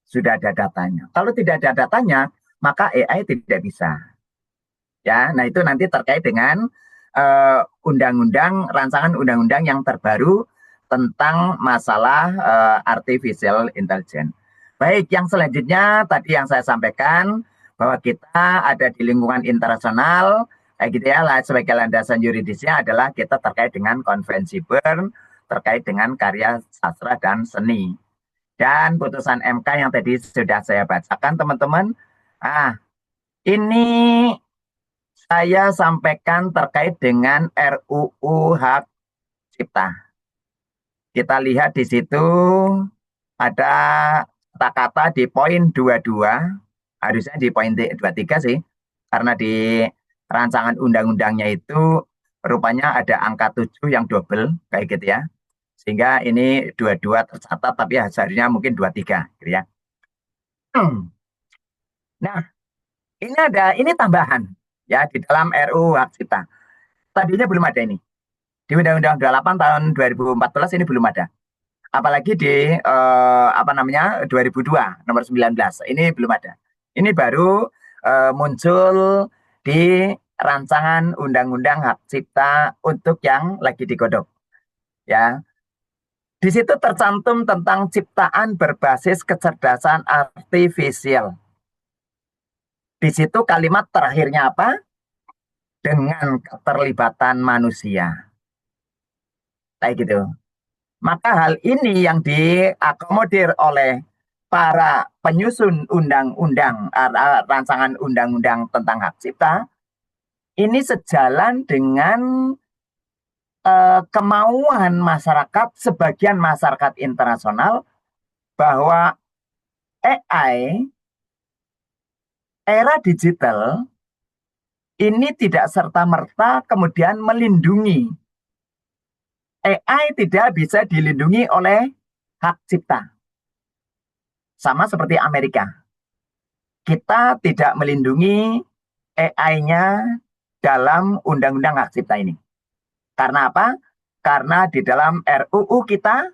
Sudah ada datanya. Kalau tidak ada datanya, maka AI tidak bisa. Ya, nah itu nanti terkait dengan rancangan undang-undang yang terbaru tentang masalah artificial intelligence. Baik, yang selanjutnya tadi yang saya sampaikan bahwa kita ada di lingkungan internasional, kayak gitu ya, sebagai landasan yuridisnya adalah kita terkait dengan konvensi Bern, terkait dengan karya sastra dan seni. Dan putusan MK yang tadi sudah saya bacakan, teman-teman, ini saya sampaikan terkait dengan RUU Hak Cipta. Kita lihat di situ ada kata-kata di poin 22, harusnya di poin 23 sih, karena di rancangan undang-undangnya itu rupanya ada angka 7 yang double, kayak gitu ya. Sehingga ini 22 tercatat, tapi hasilnya mungkin 23, gitu ya. Nah, ini tambahan ya di dalam RUU Hak Cipta. Tadinya belum ada ini. Di Undang-Undang 28 tahun 2014 ini belum ada. Apalagi di 2002 nomor 19 ini belum ada. Ini baru muncul di rancangan Undang-Undang Hak Cipta untuk yang lagi digodok. Ya. Di situ tercantum tentang ciptaan berbasis kecerdasan artifisial. Di situ kalimat terakhirnya apa? Dengan keterlibatan manusia. Kayak gitu. Maka hal ini yang diakomodir oleh para penyusun undang-undang, rancangan undang-undang tentang hak cipta, ini sejalan dengan kemauan masyarakat, sebagian masyarakat internasional, bahwa AI, era digital, ini tidak serta-merta kemudian melindungi. AI tidak bisa dilindungi oleh hak cipta. Sama seperti Amerika. Kita tidak melindungi AI-nya dalam undang-undang hak cipta ini. Karena apa? Karena di dalam RUU kita,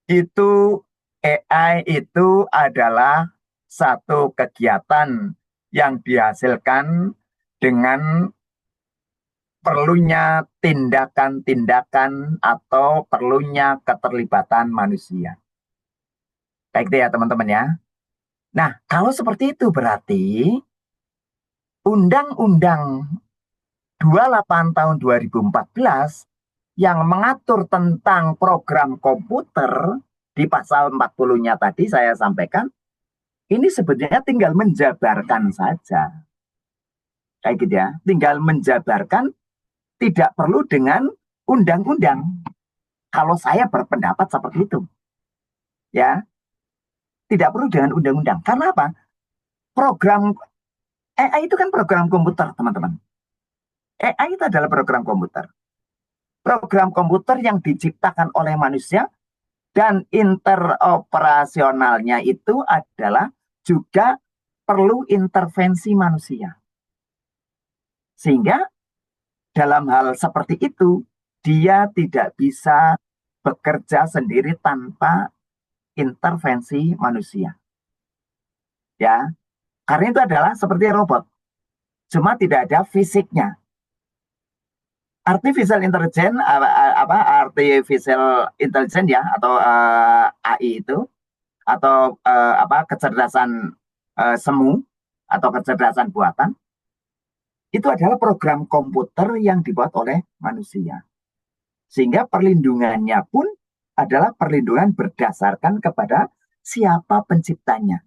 itu AI itu adalah satu kegiatan yang dihasilkan dengan perlunya tindakan-tindakan atau perlunya keterlibatan manusia. Baik deh ya teman-teman ya. Nah, kalau seperti itu berarti Undang-Undang 28 tahun 2014 yang mengatur tentang program komputer di pasal 40-nya tadi saya sampaikan, ini sebetulnya tinggal menjabarkan saja. Kayak gitu ya, tinggal menjabarkan, tidak perlu dengan undang-undang. Kalau saya berpendapat seperti itu. Ya. Tidak perlu dengan undang-undang. Karena apa? Program AI itu kan program komputer, teman-teman. AI itu adalah program komputer. Program komputer yang diciptakan oleh manusia dan interoperasionalnya itu adalah juga perlu intervensi manusia. Sehingga dalam hal seperti itu, dia tidak bisa bekerja sendiri tanpa intervensi manusia. Ya, karena itu adalah seperti robot. Cuma tidak ada fisiknya. Artificial intelligence ya atau AI itu atau kecerdasan semu atau kecerdasan buatan itu adalah program komputer yang dibuat oleh manusia. Sehingga perlindungannya pun adalah perlindungan berdasarkan kepada siapa penciptanya.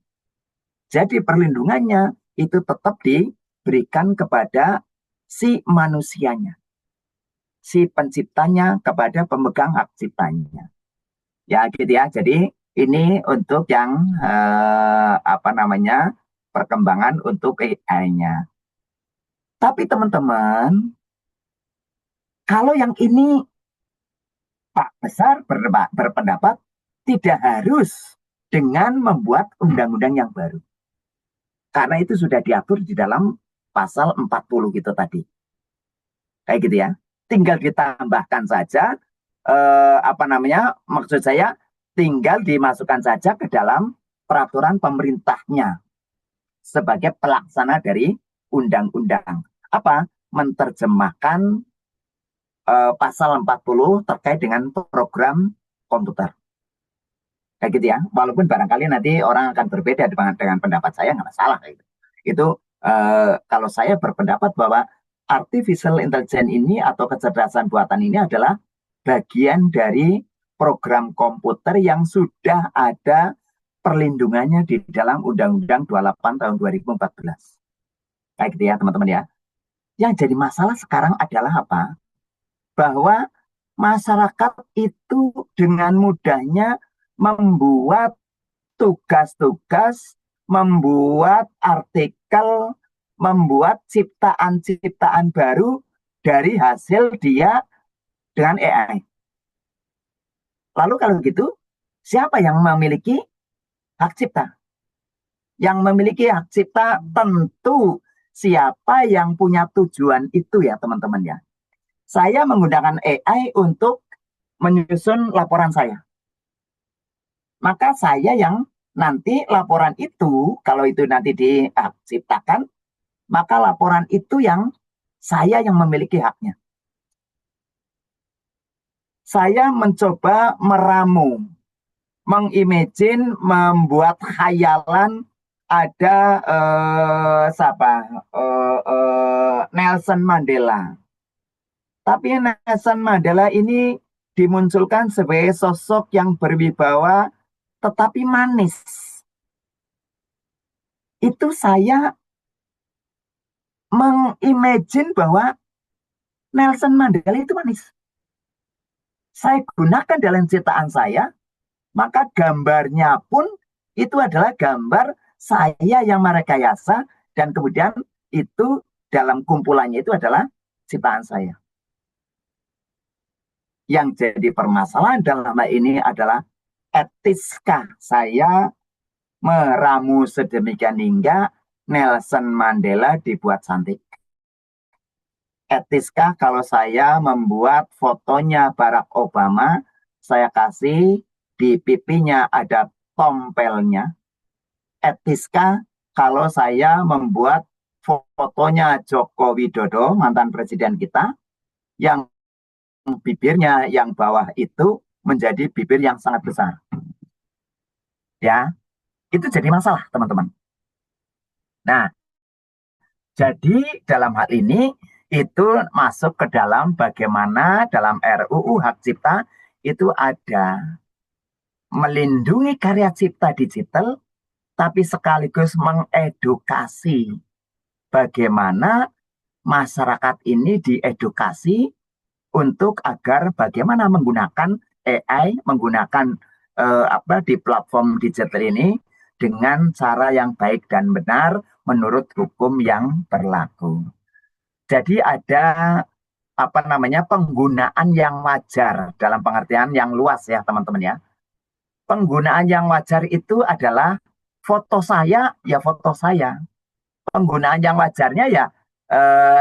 Jadi perlindungannya itu tetap diberikan kepada si manusianya. Si penciptanya kepada pemegang hak ciptanya. Ya gitu ya. Jadi ini untuk yang perkembangan untuk AI-nya. Tapi teman-teman, kalau yang ini Pak Besar berpendapat tidak harus dengan membuat undang-undang yang baru. Karena itu sudah diatur di dalam pasal 40 gitu tadi. Kayak gitu ya. Tinggal ditambahkan saja, maksud saya tinggal dimasukkan saja ke dalam peraturan pemerintahnya sebagai pelaksana dari undang-undang. Apa? Menerjemahkan pasal 40 terkait dengan program komputer. Kayak gitu ya. Walaupun barangkali nanti orang akan berbeda dengan pendapat saya, nggak masalah. Gitu. Itu kalau saya berpendapat bahwa artificial intelligence ini atau kecerdasan buatan ini adalah bagian dari program komputer yang sudah ada perlindungannya di dalam Undang-Undang 28 tahun 2014. Kayak gitu ya teman-teman ya. Yang jadi masalah sekarang adalah apa? Bahwa masyarakat itu dengan mudahnya membuat tugas-tugas, membuat artikel, membuat ciptaan-ciptaan baru dari hasil dia dengan AI. Lalu kalau gitu, siapa yang memiliki hak cipta? Yang memiliki hak cipta tentu siapa yang punya tujuan itu ya teman-teman ya. Saya menggunakan AI untuk menyusun laporan saya. Maka saya yang nanti laporan itu, kalau itu nanti diciptakan, maka laporan itu yang saya yang memiliki haknya. Saya mencoba meramu, mengimagine, membuat khayalan ada Nelson Mandela. Tapi Nelson Mandela ini dimunculkan sebagai sosok yang berwibawa tetapi manis. Itu saya mengimagine bahwa Nelson Mandela itu manis. Saya gunakan dalam ciptaan saya, maka gambarnya pun itu adalah gambar saya yang merekayasa dan kemudian itu dalam kumpulannya itu adalah ciptaan saya. Yang jadi permasalahan dalam hal ini adalah etiskah saya meramu sedemikian hingga Nelson Mandela dibuat cantik? Etiskah kalau saya membuat fotonya Barack Obama, saya kasih di pipinya ada tompelnya? Etiskah kalau saya membuat fotonya Joko Widodo, mantan presiden kita, yang bibirnya yang bawah itu menjadi bibir yang sangat besar? Ya, itu jadi masalah, teman-teman. Nah, jadi dalam hal ini itu masuk ke dalam bagaimana dalam RUU Hak Cipta itu ada melindungi karya cipta digital, tapi sekaligus mengedukasi bagaimana masyarakat ini diedukasi untuk agar bagaimana menggunakan AI, menggunakan di platform digital ini dengan cara yang baik dan benar menurut hukum yang berlaku. Jadi ada penggunaan yang wajar dalam pengertian yang luas ya teman-teman ya. Penggunaan yang wajar itu adalah foto saya ya foto saya. Penggunaan yang wajarnya ya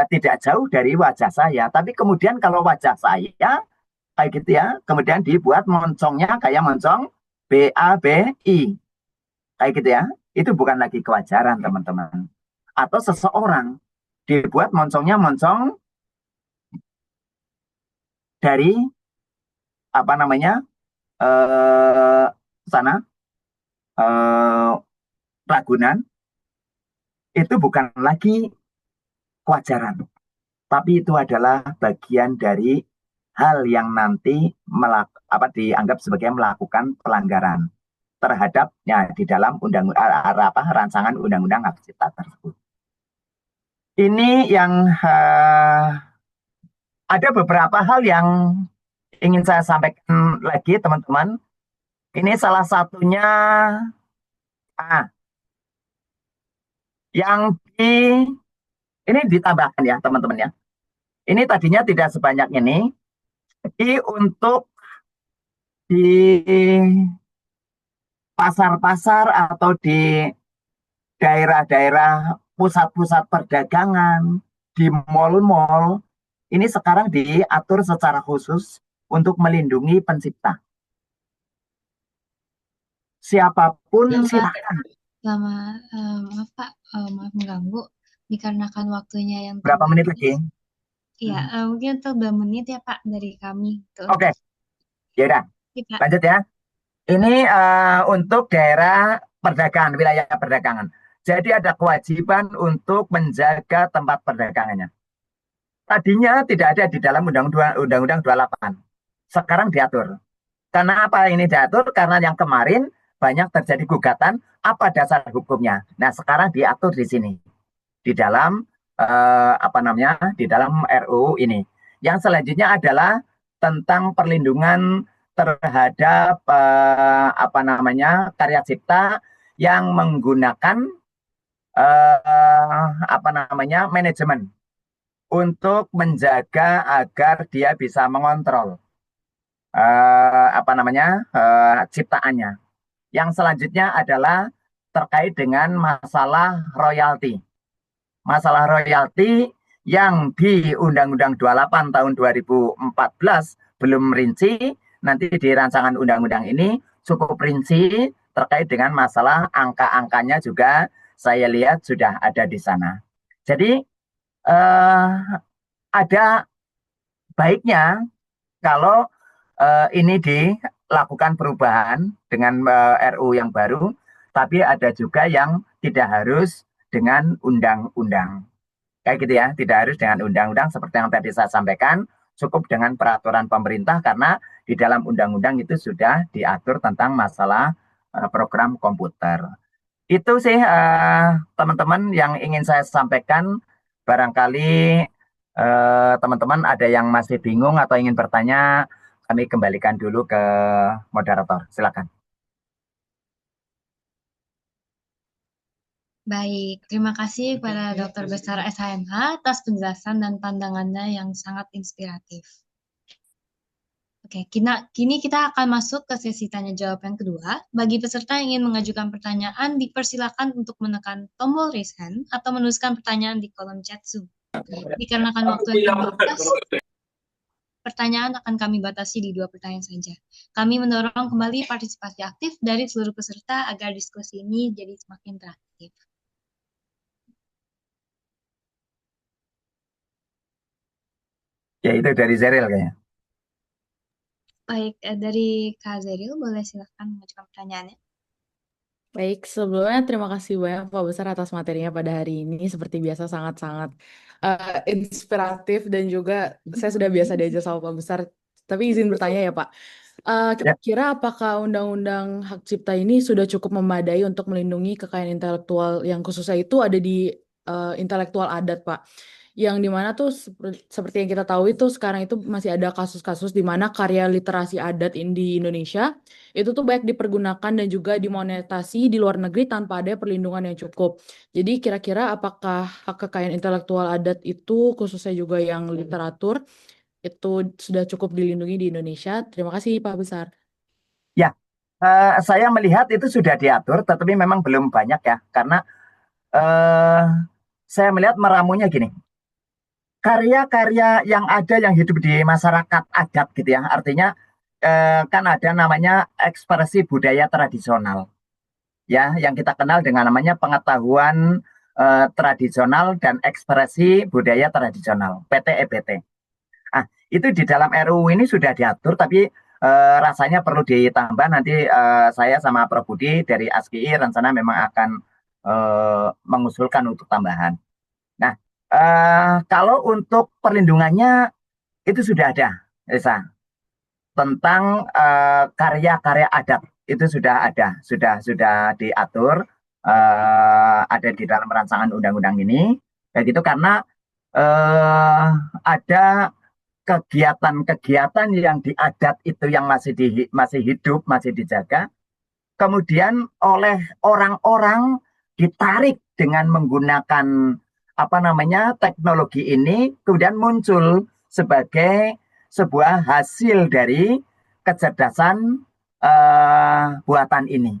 tidak jauh dari wajah saya. Tapi kemudian kalau wajah saya kayak gitu ya, kemudian dibuat moncongnya kayak moncong BABI. Kayak gitu ya. Itu bukan lagi kewajaran teman-teman. Atau seseorang dibuat moncongnya moncong dari sana Ragunan, itu bukan lagi kewajaran, tapi itu adalah bagian dari hal yang nanti dianggap sebagai melakukan pelanggaran terhadap ya di dalam rancangan undang-undang hak cipta tersebut. Ini yang ada beberapa hal yang ingin saya sampaikan lagi teman-teman. Ini salah satunya yang ini ditambahkan ya teman-teman ya. Ini tadinya tidak sebanyak ini. Jadi untuk di pasar-pasar atau di daerah-daerah pusat-pusat perdagangan, di mal-mal, ini sekarang diatur secara khusus untuk melindungi pencipta. Siapapun silakan. Maaf Pak, maaf mengganggu. Dikarenakan waktunya yang berapa menit lagi? Iya, mungkin untuk 2 menit ya Pak dari kami. Oke, ya udah, lanjut ya. Ini untuk daerah perdagangan, wilayah perdagangan. Jadi ada kewajiban untuk menjaga tempat perdagangannya. Tadinya tidak ada di dalam Undang-Undang 28. Sekarang diatur. Karena apa ini diatur? Karena yang kemarin banyak terjadi gugatan, apa dasar hukumnya? Nah, sekarang diatur di sini. Di dalam di dalam RUU ini. Yang selanjutnya adalah tentang perlindungan terhadap karya cipta yang menggunakan manajemen untuk menjaga agar dia bisa mengontrol ciptaannya. Yang selanjutnya adalah terkait dengan masalah royalti. Masalah royalti yang di Undang-Undang 28 tahun 2014 belum rinci, nanti di rancangan undang-undang ini cukup rinci terkait dengan masalah angka-angkanya juga saya lihat sudah ada di sana. Jadi ada baiknya kalau ini dilakukan perubahan dengan RU yang baru, tapi ada juga yang tidak harus dengan undang-undang. Kayak gitu ya, tidak harus dengan undang-undang seperti yang tadi saya sampaikan, cukup dengan peraturan pemerintah karena di dalam undang-undang itu sudah diatur tentang masalah program komputer. Itu sih teman-teman yang ingin saya sampaikan. Barangkali teman-teman ada yang masih bingung atau ingin bertanya, kami kembalikan dulu ke moderator. Silakan. Baik, terima kasih kepada Dr. Besar SHMH atas penjelasan dan pandangannya yang sangat inspiratif. Oke, kini kita akan masuk ke sesi tanya jawab yang kedua. Bagi peserta yang ingin mengajukan pertanyaan, dipersilakan untuk menekan tombol raise hand atau menuliskan pertanyaan di kolom chat Zoom. Dikarenakan waktu yang terbatas, pertanyaan akan kami batasi di 2 pertanyaan saja. Kami mendorong kembali partisipasi aktif dari seluruh peserta agar diskusi ini jadi semakin interaktif. Ya, itu dari Zeril kayaknya. Baik, dari Kak Zeril, boleh silakan mengajukan pertanyaannya. Baik, sebelumnya terima kasih banyak Pak Besar atas materinya pada hari ini. Seperti biasa sangat-sangat inspiratif dan juga saya sudah biasa diajar sama Pak Besar. Tapi izin bertanya ya Pak, kira-kira apakah Undang-Undang Hak Cipta ini sudah cukup memadai untuk melindungi kekayaan intelektual yang khususnya itu ada di intelektual adat Pak? Yang dimana tuh seperti yang kita tahu itu sekarang itu masih ada kasus-kasus di mana karya literasi adat di Indonesia itu tuh banyak dipergunakan dan juga dimonetasi di luar negeri tanpa ada perlindungan yang cukup. Jadi kira-kira apakah hak kekayaan intelektual adat itu khususnya juga yang literatur itu sudah cukup dilindungi di Indonesia? Terima kasih Pak Besar. Ya, saya melihat itu sudah diatur, tetapi memang belum banyak ya, karena saya melihat meramunya gini. Karya-karya yang ada yang hidup di masyarakat adat gitu ya, artinya kan ada namanya ekspresi budaya tradisional ya, yang kita kenal dengan namanya pengetahuan tradisional dan ekspresi budaya tradisional (PT-EBT). Itu di dalam RUU ini sudah diatur, tapi rasanya perlu ditambah. Nanti saya sama Prof. Budi dari ASKI rencana memang akan mengusulkan untuk tambahan. Nah, kalau untuk perlindungannya itu sudah ada, Risa. Tentang karya-karya adat itu sudah ada, sudah diatur, ada di dalam rancangan undang-undang ini. Kayak gitu karena ada kegiatan-kegiatan yang di adat itu yang masih hidup, masih dijaga. Kemudian oleh orang-orang ditarik dengan menggunakan teknologi ini, kemudian muncul sebagai sebuah hasil dari kecerdasan buatan ini.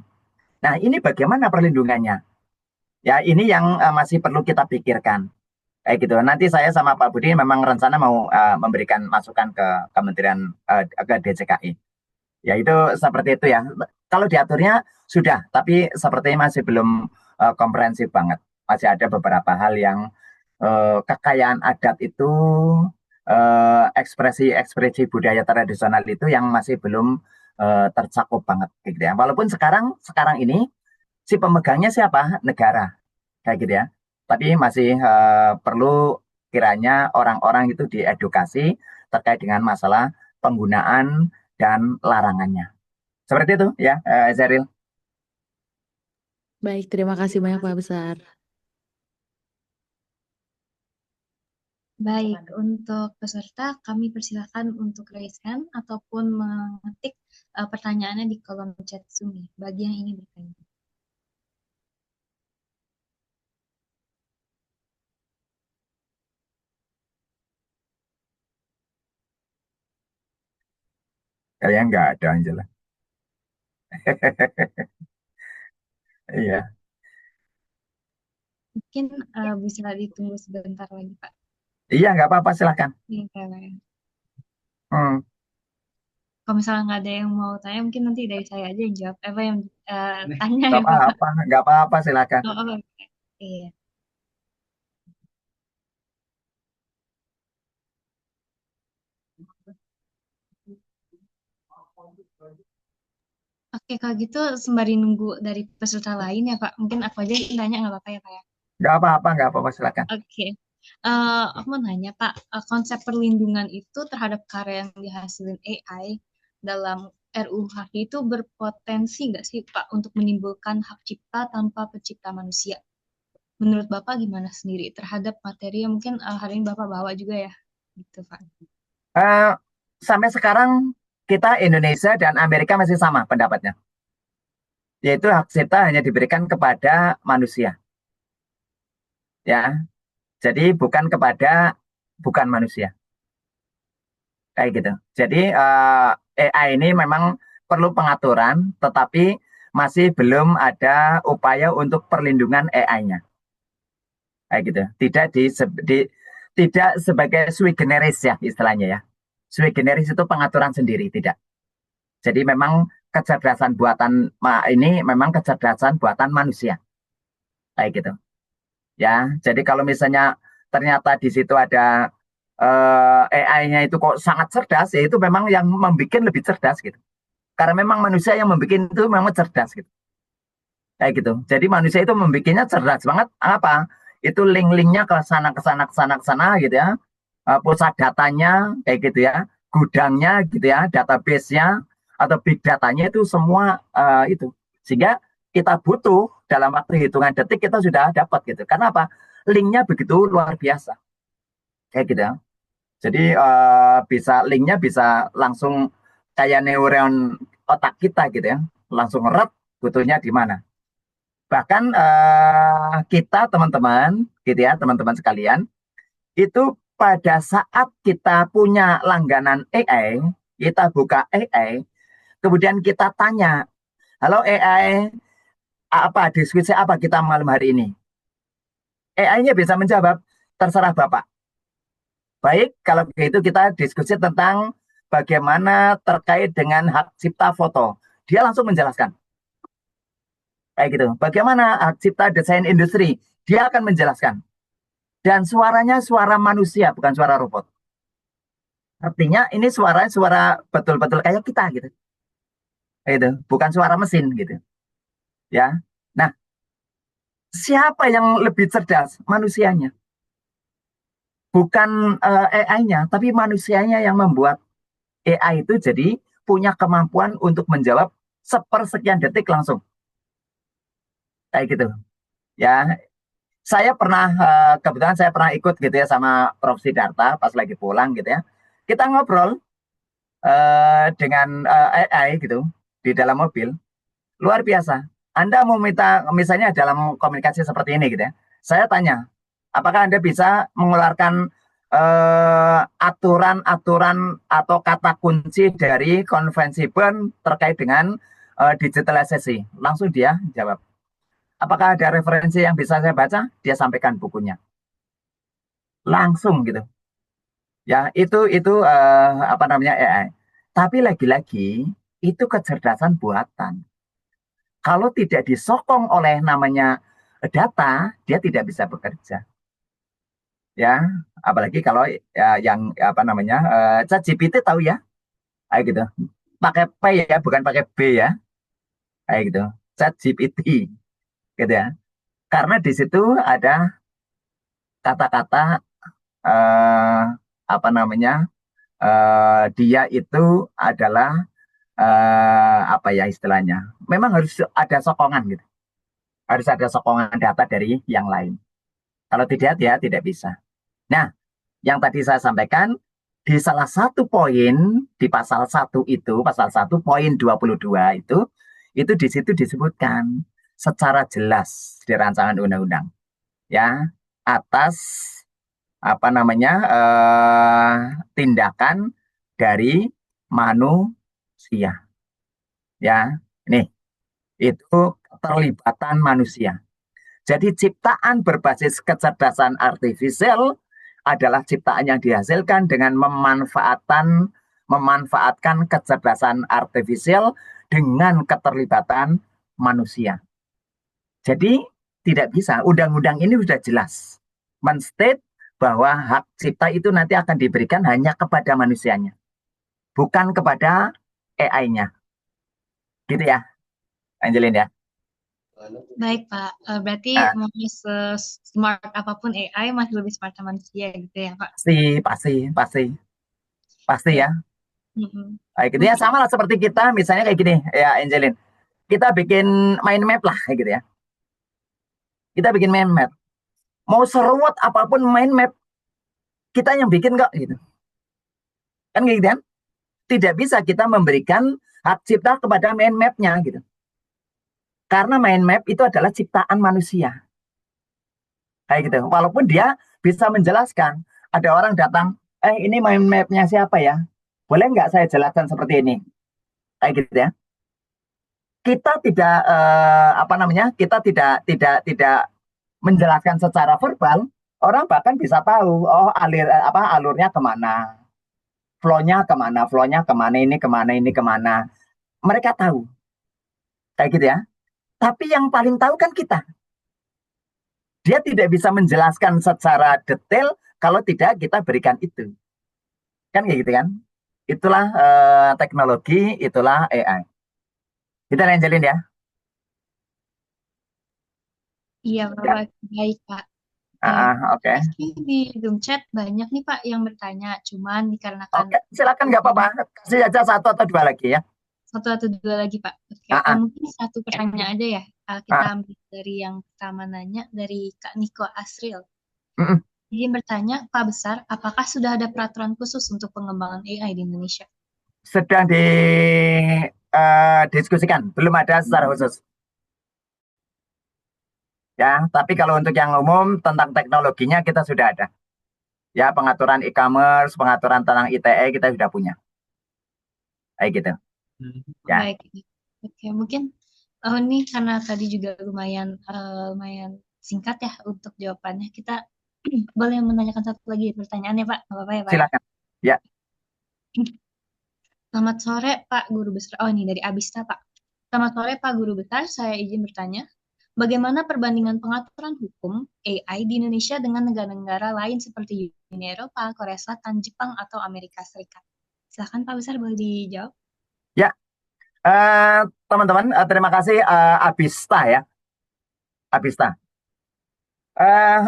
Nah, ini bagaimana perlindungannya? Ya, ini yang masih perlu kita pikirkan. Kayak gitu. Nanti saya sama Pak Budi memang rencana mau memberikan masukan ke Kementerian ke DJKI. Ya, itu seperti itu ya. Kalau diaturnya sudah, tapi sepertinya masih belum komprehensif banget. Masih ada beberapa hal yang kekayaan adat itu, ekspresi budaya tradisional itu yang masih belum tercakup banget gitu ya. Walaupun sekarang ini si pemegangnya siapa? Negara. kayak gitu ya. Tapi masih perlu kiranya orang-orang itu diedukasi terkait dengan masalah penggunaan dan larangannya. Seperti itu ya, Zeril. Baik, terima kasih banyak Pak Besar. Baik, untuk peserta kami persilakan untuk raise hand ataupun mengetik pertanyaannya di kolom chat Zoom ya, bagi yang ingin bertanya. Kayaknya nggak ada, Angela. Iya. Mungkin bisa ditunggu sebentar lagi, Pak. Iya, nggak apa-apa, silakan. Iya, Pak. Hmm. Kalau misalnya nggak ada yang mau tanya, mungkin nanti dari saya aja yang jawab. Apa yang tanya Nggak ya, Bapak? apa-apa, nggak apa-apa, silakan. Oh, iya. Oke, kalau gitu sembari nunggu dari peserta lain ya, Pak. Mungkin aku aja yang tanya, nggak apa-apa ya, Pak ya? Nggak apa-apa, silakan. Oke. Aku mau nanya, Pak, konsep perlindungan itu terhadap karya yang dihasilin AI dalam RUU HAKI itu berpotensi nggak sih, Pak, untuk menimbulkan hak cipta tanpa pencipta manusia? Menurut Bapak gimana sendiri terhadap materi yang mungkin hari ini Bapak bawa juga ya? Gitu, Pak. Sampai sekarang kita Indonesia dan Amerika masih sama pendapatnya. Yaitu hak cipta hanya diberikan kepada manusia. Ya, jadi bukan manusia. Kayak gitu. Jadi AI ini memang perlu pengaturan, tetapi masih belum ada upaya untuk perlindungan AI-nya. Kayak gitu. Tidak sebagai sui generis ya istilahnya ya. Sui generis itu pengaturan sendiri, tidak. Jadi memang kecerdasan buatan ini memang kecerdasan buatan manusia. Kayak gitu. Ya, jadi kalau misalnya ternyata di situ ada AI-nya itu kok sangat cerdas, ya itu memang yang membuat lebih cerdas gitu. Karena memang manusia yang membuat itu memang cerdas gitu. Kayak gitu. Jadi manusia itu membuatnya cerdas banget. Apa? Itu link-linknya ke sana, ke sana, ke sana, ke sana gitu ya. Pusat datanya kayak gitu ya. Gudangnya gitu ya. Database-nya atau big datanya itu semua itu. Sehingga kita butuh dalam waktu hitungan detik kita sudah dapat gitu. Karena apa? Linknya begitu luar biasa. Kayak gitu ya. Jadi linknya bisa langsung kayak neuron otak kita gitu ya. Langsung rep butuhnya di mana. Bahkan kita teman-teman gitu ya, teman-teman sekalian, itu pada saat kita punya langganan AI, kita buka AI, kemudian kita tanya, halo AI, apa diskusi apa kita malam hari ini? AI-nya bisa menjawab, terserah Bapak. Baik, kalau begitu kita diskusi tentang bagaimana terkait dengan hak cipta foto. Dia langsung menjelaskan. Kayak gitu. Bagaimana hak cipta desain industri? Dia akan menjelaskan. Dan suaranya suara manusia, bukan suara robot. Artinya ini suara betul-betul kayak kita gitu. Gitu. Bukan suara mesin gitu. Ya. Nah, siapa yang lebih cerdas? Manusianya. Bukan AI-nya, tapi manusianya yang membuat AI itu jadi punya kemampuan untuk menjawab sepersekian detik langsung. Kayak gitu. Ya, saya pernah kebetulan saya pernah ikut gitu ya sama Prof. Sidarta pas lagi pulang gitu ya. Kita ngobrol dengan AI gitu di dalam mobil. Luar biasa. Anda mau minta misalnya dalam komunikasi seperti ini gitu ya. Saya tanya, apakah Anda bisa mengeluarkan aturan-aturan atau kata kunci dari konvensi Bern terkait dengan digitalisasi? Langsung dia jawab. Apakah ada referensi yang bisa saya baca? Dia sampaikan bukunya. Langsung gitu. Ya, itu apa namanya AI. Tapi lagi-lagi itu kecerdasan buatan. Kalau tidak disokong oleh namanya data, dia tidak bisa bekerja. Ya, apalagi kalau ya, yang apa namanya ChatGPT tahu ya, kayak gitu. Pakai P ya, bukan pakai B ya, kayak gitu. ChatGPT, gitu ya. Karena di situ ada kata-kata apa namanya, dia itu adalah apa ya istilahnya, memang harus ada sokongan gitu, harus ada sokongan data dari yang lain. Kalau tidak, dia tidak bisa. Nah, yang tadi saya sampaikan, di salah satu poin di pasal 1 itu, pasal 1 poin 22 itu di situ disebutkan secara jelas di rancangan undang-undang, ya, atas apa namanya, tindakan dari manusia, ya. Nih, itu keterlibatan manusia. Jadi ciptaan berbasis kecerdasan artifisial adalah ciptaan yang dihasilkan dengan memanfaatkan kecerdasan artifisial dengan keterlibatan manusia. Jadi tidak bisa, undang-undang ini sudah jelas menstate bahwa hak cipta itu nanti akan diberikan hanya kepada manusianya, bukan kepada AI-nya. Gitu ya, Angelin ya. Baik, Pak. Berarti mau smart apapun AI masih lebih smart manusia gitu ya, Pak? Pasti ya. Kayak gitu ya, sama lah seperti kita, misalnya kayak gini ya, Angelin. Kita bikin mind map lah, kayak gitu ya. Kita bikin mind map. Mau seruat apapun mind map, kita yang bikin kok, gitu. Kan gitu kan? Tidak bisa kita memberikan hak cipta kepada mind map-nya, gitu. Karena mind map itu adalah ciptaan manusia. Kayak gitu. Walaupun dia bisa menjelaskan. Ada orang datang, ini mind map-nya siapa ya? Boleh nggak saya jelaskan seperti ini? Kayak gitu ya. Kita tidak apa namanya? Kita tidak menjelaskan secara verbal. Orang bahkan bisa tahu, oh alurnya kemana, flow-nya kemana, ini kemana. Mereka tahu. Kayak gitu ya. Tapi yang paling tahu kan kita. Dia tidak bisa menjelaskan secara detail kalau tidak kita berikan itu. Kan kayak gitu kan? Itulah teknologi, itulah AI. Kita lanjutin ya. Iya, Bapak. Baik, Pak. Oke. Di Zoom chat banyak nih, Pak, yang bertanya. Cuman dikarenakan... Oke, silakan nggak apa-apa. Kasih aja 1 atau 2 lagi ya. 1 atau 2 lagi, Pak. Oke, mungkin 1 pertanyaan aja ya. Kita ambil dari yang pertama nanya, dari Kak Niko Asril. Jadi bertanya, Pak Besar, apakah sudah ada peraturan khusus untuk pengembangan AI di Indonesia? Sedang didiskusikan, belum ada secara khusus. Ya, tapi kalau untuk yang umum tentang teknologinya kita sudah ada. Ya, pengaturan e-commerce, pengaturan tentang ITE kita sudah punya. Kayak gitu. Ya. Baik. Oke, mungkin ini karena tadi juga lumayan singkat ya untuk jawabannya. Kita boleh menanyakan 1 lagi pertanyaan ya, Pak? Nggak apa-apa ya, Pak? Silakan. Ya. Selamat sore, Pak Guru Besar. Oh, ini dari Abista, Pak. Selamat sore, Pak Guru Besar. Saya izin bertanya, bagaimana perbandingan pengaturan hukum AI di Indonesia dengan negara-negara lain seperti Uni Eropa, Korea Selatan, Jepang, atau Amerika Serikat? Silakan, Pak Besar, boleh dijawab. Ya, teman-teman, terima kasih Abista ya. Abista.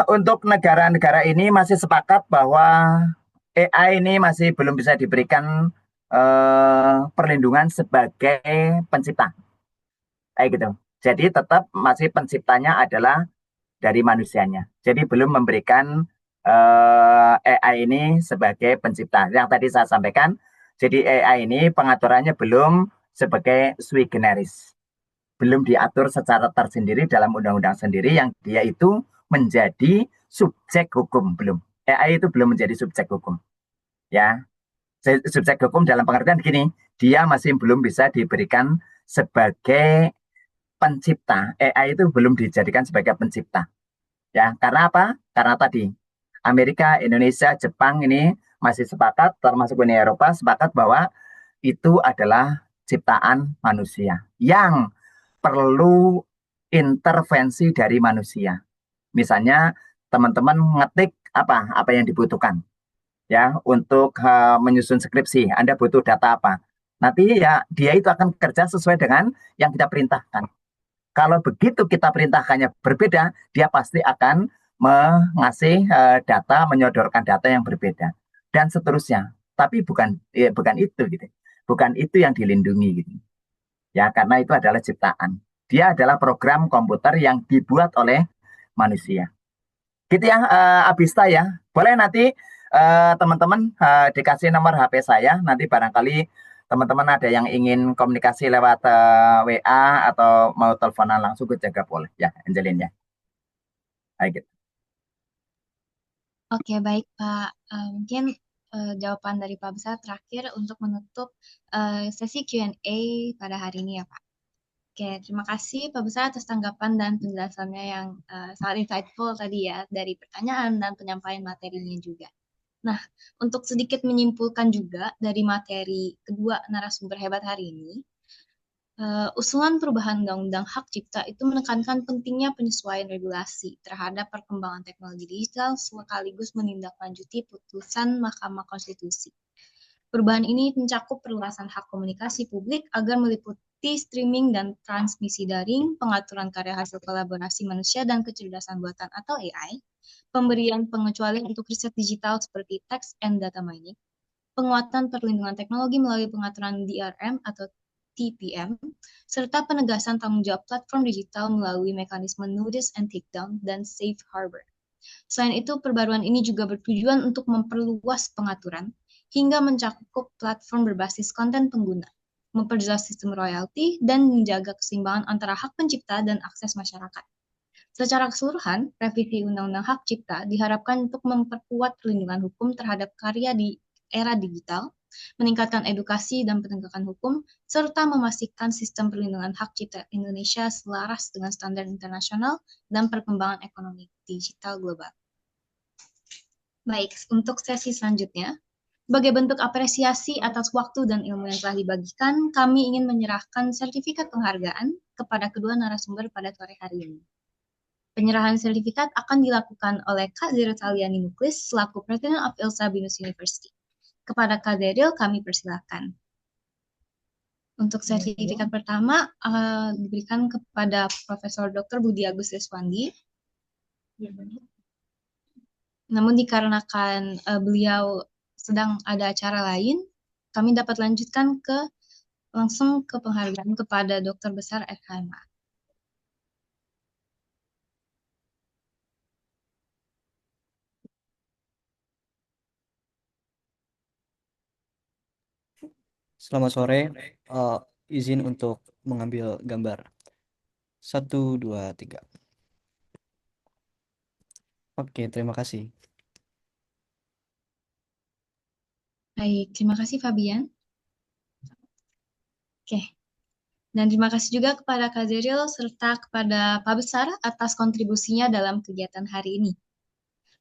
Untuk negara-negara ini masih sepakat bahwa AI ini masih belum bisa diberikan perlindungan sebagai pencipta. Kayak gitu. Jadi tetap masih penciptanya adalah dari manusianya. Jadi belum memberikan AI ini sebagai pencipta. Yang tadi saya sampaikan, jadi AI ini pengaturannya belum sebagai sui generis. Belum diatur secara tersendiri dalam undang-undang sendiri yang dia itu menjadi subjek hukum. Belum. AI itu belum menjadi subjek hukum. Ya. Subjek hukum dalam pengertian gini, dia masih belum bisa diberikan sebagai pencipta. AI itu belum dijadikan sebagai pencipta. Ya, karena apa? Karena tadi Amerika, Indonesia, Jepang ini masih sepakat, termasuk Uni Eropa sepakat bahwa itu adalah ciptaan manusia yang perlu intervensi dari manusia. Misalnya teman-teman ngetik apa yang dibutuhkan ya untuk menyusun skripsi. Anda butuh data apa? Nanti ya dia itu akan kerja sesuai dengan yang kita perintahkan. Kalau begitu kita perintahkannya berbeda, dia pasti akan mengasih data, menyodorkan data yang berbeda dan seterusnya. Tapi bukan itu gitu. Bukan itu yang dilindungi gitu. Ya, karena itu adalah ciptaan. Dia adalah program komputer yang dibuat oleh manusia. Gitu ya, Abista ya. Boleh nanti teman-teman dikasih nomor HP saya. Nanti barangkali teman-teman ada yang ingin komunikasi lewat WA atau mau teleponan langsung ke Jaga boleh ya, Angelin ya. Baik, gitu. Oke, baik Pak. Mungkin jawaban dari Pak Besar terakhir untuk menutup sesi Q&A pada hari ini ya Pak. Oke, terima kasih Pak Besar atas tanggapan dan penjelasannya yang sangat insightful tadi ya, dari pertanyaan dan penyampaian materinya juga. Nah, untuk sedikit menyimpulkan juga dari materi kedua narasumber hebat hari ini, usulan perubahan Undang-Undang Hak Cipta itu menekankan pentingnya penyesuaian regulasi terhadap perkembangan teknologi digital sekaligus menindaklanjuti putusan Mahkamah Konstitusi. Perubahan ini mencakup perluasan hak komunikasi publik agar meliputi streaming dan transmisi daring, pengaturan karya hasil kolaborasi manusia dan kecerdasan buatan atau AI, pemberian pengecualian untuk riset digital seperti text and data mining, penguatan perlindungan teknologi melalui pengaturan DRM atau TPM, serta penegasan tanggung jawab platform digital melalui mekanisme notice and takedown dan safe harbor. Selain itu, perbaruan ini juga bertujuan untuk memperluas pengaturan hingga mencakup platform berbasis konten pengguna, memperjelas sistem royalti, dan menjaga keseimbangan antara hak pencipta dan akses masyarakat. Secara keseluruhan, revisi Undang-Undang Hak Cipta diharapkan untuk memperkuat perlindungan hukum terhadap karya di era digital, meningkatkan edukasi dan penegakan hukum, serta memastikan sistem perlindungan hak cipta Indonesia selaras dengan standar internasional dan perkembangan ekonomi digital global. Baik, untuk sesi selanjutnya, sebagai bentuk apresiasi atas waktu dan ilmu yang telah dibagikan, kami ingin menyerahkan sertifikat penghargaan kepada kedua narasumber pada sore hari ini. Penyerahan sertifikat akan dilakukan oleh Kak Zero Taliani Muklis selaku President of Ilsa Binus University. Kepada Kak Zeril, kami persilakan. Untuk sertifikat pertama diberikan kepada Profesor Dr. Budi Agus Deswandi. Namun dikarenakan beliau sedang ada acara lain, kami dapat lanjutkan langsung ke penghargaan kepada Dokter Besar FHMA. Selamat sore, izin untuk mengambil gambar. 1, 2, 3. Oke, terima kasih. Baik, terima kasih Fabian. Oke, dan terima kasih juga kepada Kak Zeril serta kepada Pak Besar atas kontribusinya dalam kegiatan hari ini.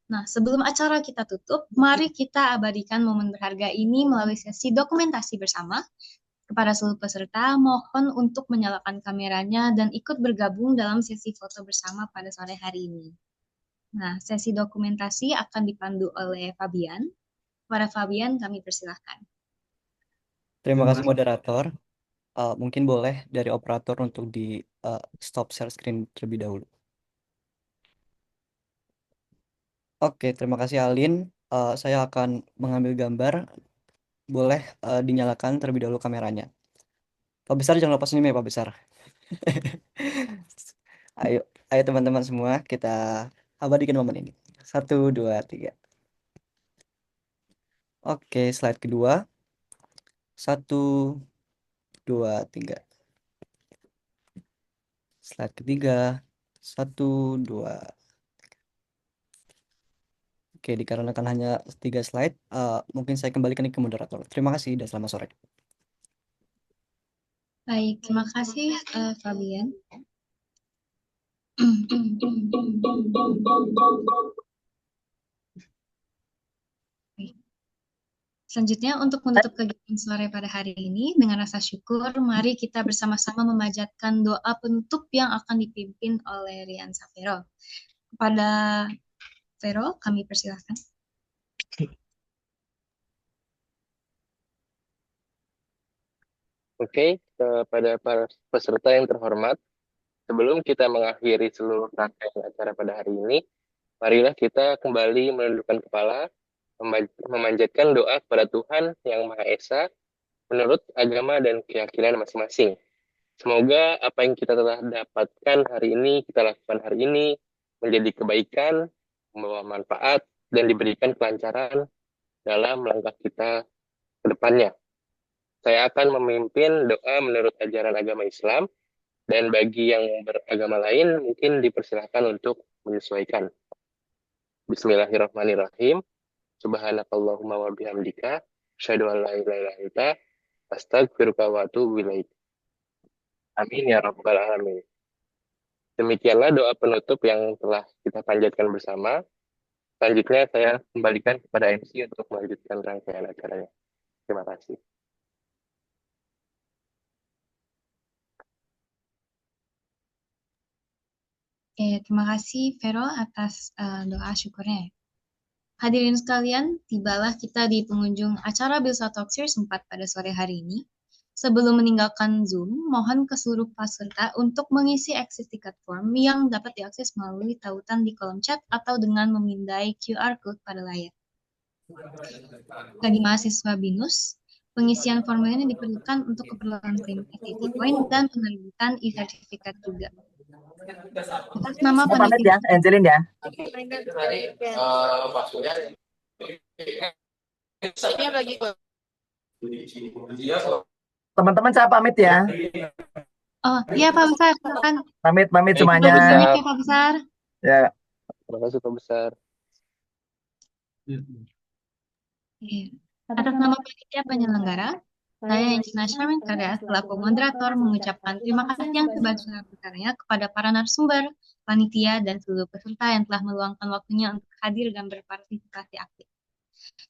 Nah, sebelum acara kita tutup, mari kita abadikan momen berharga ini melalui sesi dokumentasi bersama. Kepada seluruh peserta, mohon untuk menyalakan kameranya dan ikut bergabung dalam sesi foto bersama pada sore hari ini. Nah, sesi dokumentasi akan dipandu oleh Fabian. Para Fabian, kami persilahkan. Terima kasih moderator. Mungkin boleh dari operator untuk di stop share screen terlebih dahulu. Oke, terima kasih Alin. Saya akan mengambil gambar. Boleh dinyalakan terlebih dahulu kameranya. Pak Besar jangan lupa senyum ya Pak Besar. Ayo teman-teman semua kita abadikan momen ini. 1, 2, 3. Oke, slide kedua. 1, 2, 3. Slide ketiga. 1, 2. Oke, dikarenakan hanya 3 slide, mungkin saya kembalikan ke moderator. Terima kasih dan selamat sore. Baik, terima kasih Fabian. Selanjutnya, untuk menutup kegiatan sore pada hari ini, dengan rasa syukur, mari kita bersama-sama memanjatkan doa penutup yang akan dipimpin oleh Rian Safero. Kepada Vero, kami persilahkan. Oke, kepada para peserta yang terhormat, Sebelum kita mengakhiri seluruh rangkaian acara pada hari ini, marilah kita kembali menundukkan kepala, memanjatkan doa kepada Tuhan Yang Maha Esa menurut agama dan keyakinan masing-masing. Semoga apa yang kita telah dapatkan hari ini, kita lakukan hari ini, menjadi kebaikan, membawa manfaat, dan diberikan kelancaran dalam langkah kita ke depannya. Saya akan memimpin doa menurut ajaran agama Islam, dan bagi yang beragama lain mungkin dipersilahkan untuk menyesuaikan. Bismillahirrahmanirrahim. Subhanakallahumma wa bihamdika, asyhadu an la ilaha illa anta, astaghfiruka wa atubu ilaik. Amin ya rabbal alamin. Demikianlah doa penutup yang telah kita panjatkan bersama. Selanjutnya saya kembalikan kepada MC untuk melanjutkan rangkaian acaranya. Terima kasih. Terima kasih Vero atas doa syukurnya. Hadirin sekalian, tibalah kita di pengunjung acara Bilsa Talk Series 4 pada sore hari ini. Sebelum meninggalkan Zoom, mohon ke seluruh peserta untuk mengisi exit ticket form yang dapat diakses melalui tautan di kolom chat atau dengan memindai QR code pada layar. Bagi mahasiswa BINUS, pengisian formulir ini diperlukan untuk keperluan klaim activity point dan penerbitan e-sertifikat juga. Atas nama Pamit panitia. ya, Angelin ya. Teman-teman saya pamit ya. Oh, iya Pak Besar, silakan. Pamit Baik, semuanya. Pak Besar. Pak Besar. Ya. Terima kasih Pak Besar. Atas nama panitia penyelenggara, saya Injina Syamin Karya selaku moderator mengucapkan terima kasih yang sebesar-besarnya kepada para narasumber, panitia, dan seluruh peserta yang telah meluangkan waktunya untuk hadir dan berpartisipasi aktif.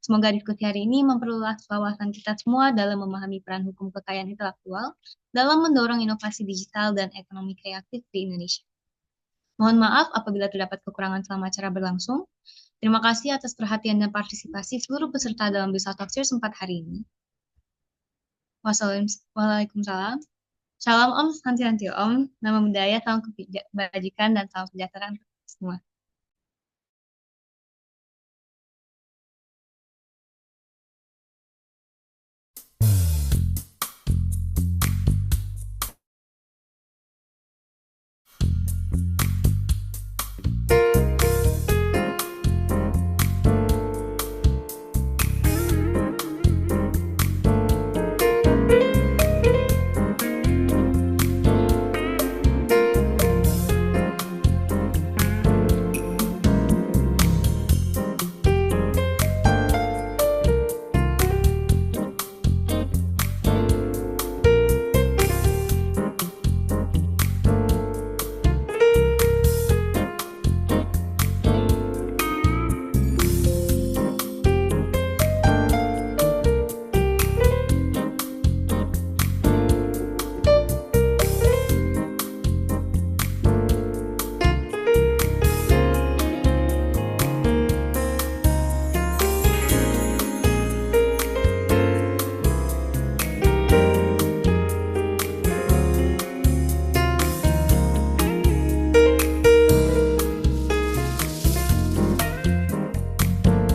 Semoga diskusi hari ini memperluas wawasan kita semua dalam memahami peran hukum kekayaan intelektual dalam mendorong inovasi digital dan ekonomi kreatif di Indonesia. Mohon maaf apabila terdapat kekurangan selama acara berlangsung. Terima kasih atas perhatian dan partisipasi seluruh peserta dalam Bilsa Talk Series 4 hari ini. Waalaikumsalam. Shalom Om, Santi Om, nama budaya, salam kebajikan, dan salam sejahtera untuk semua.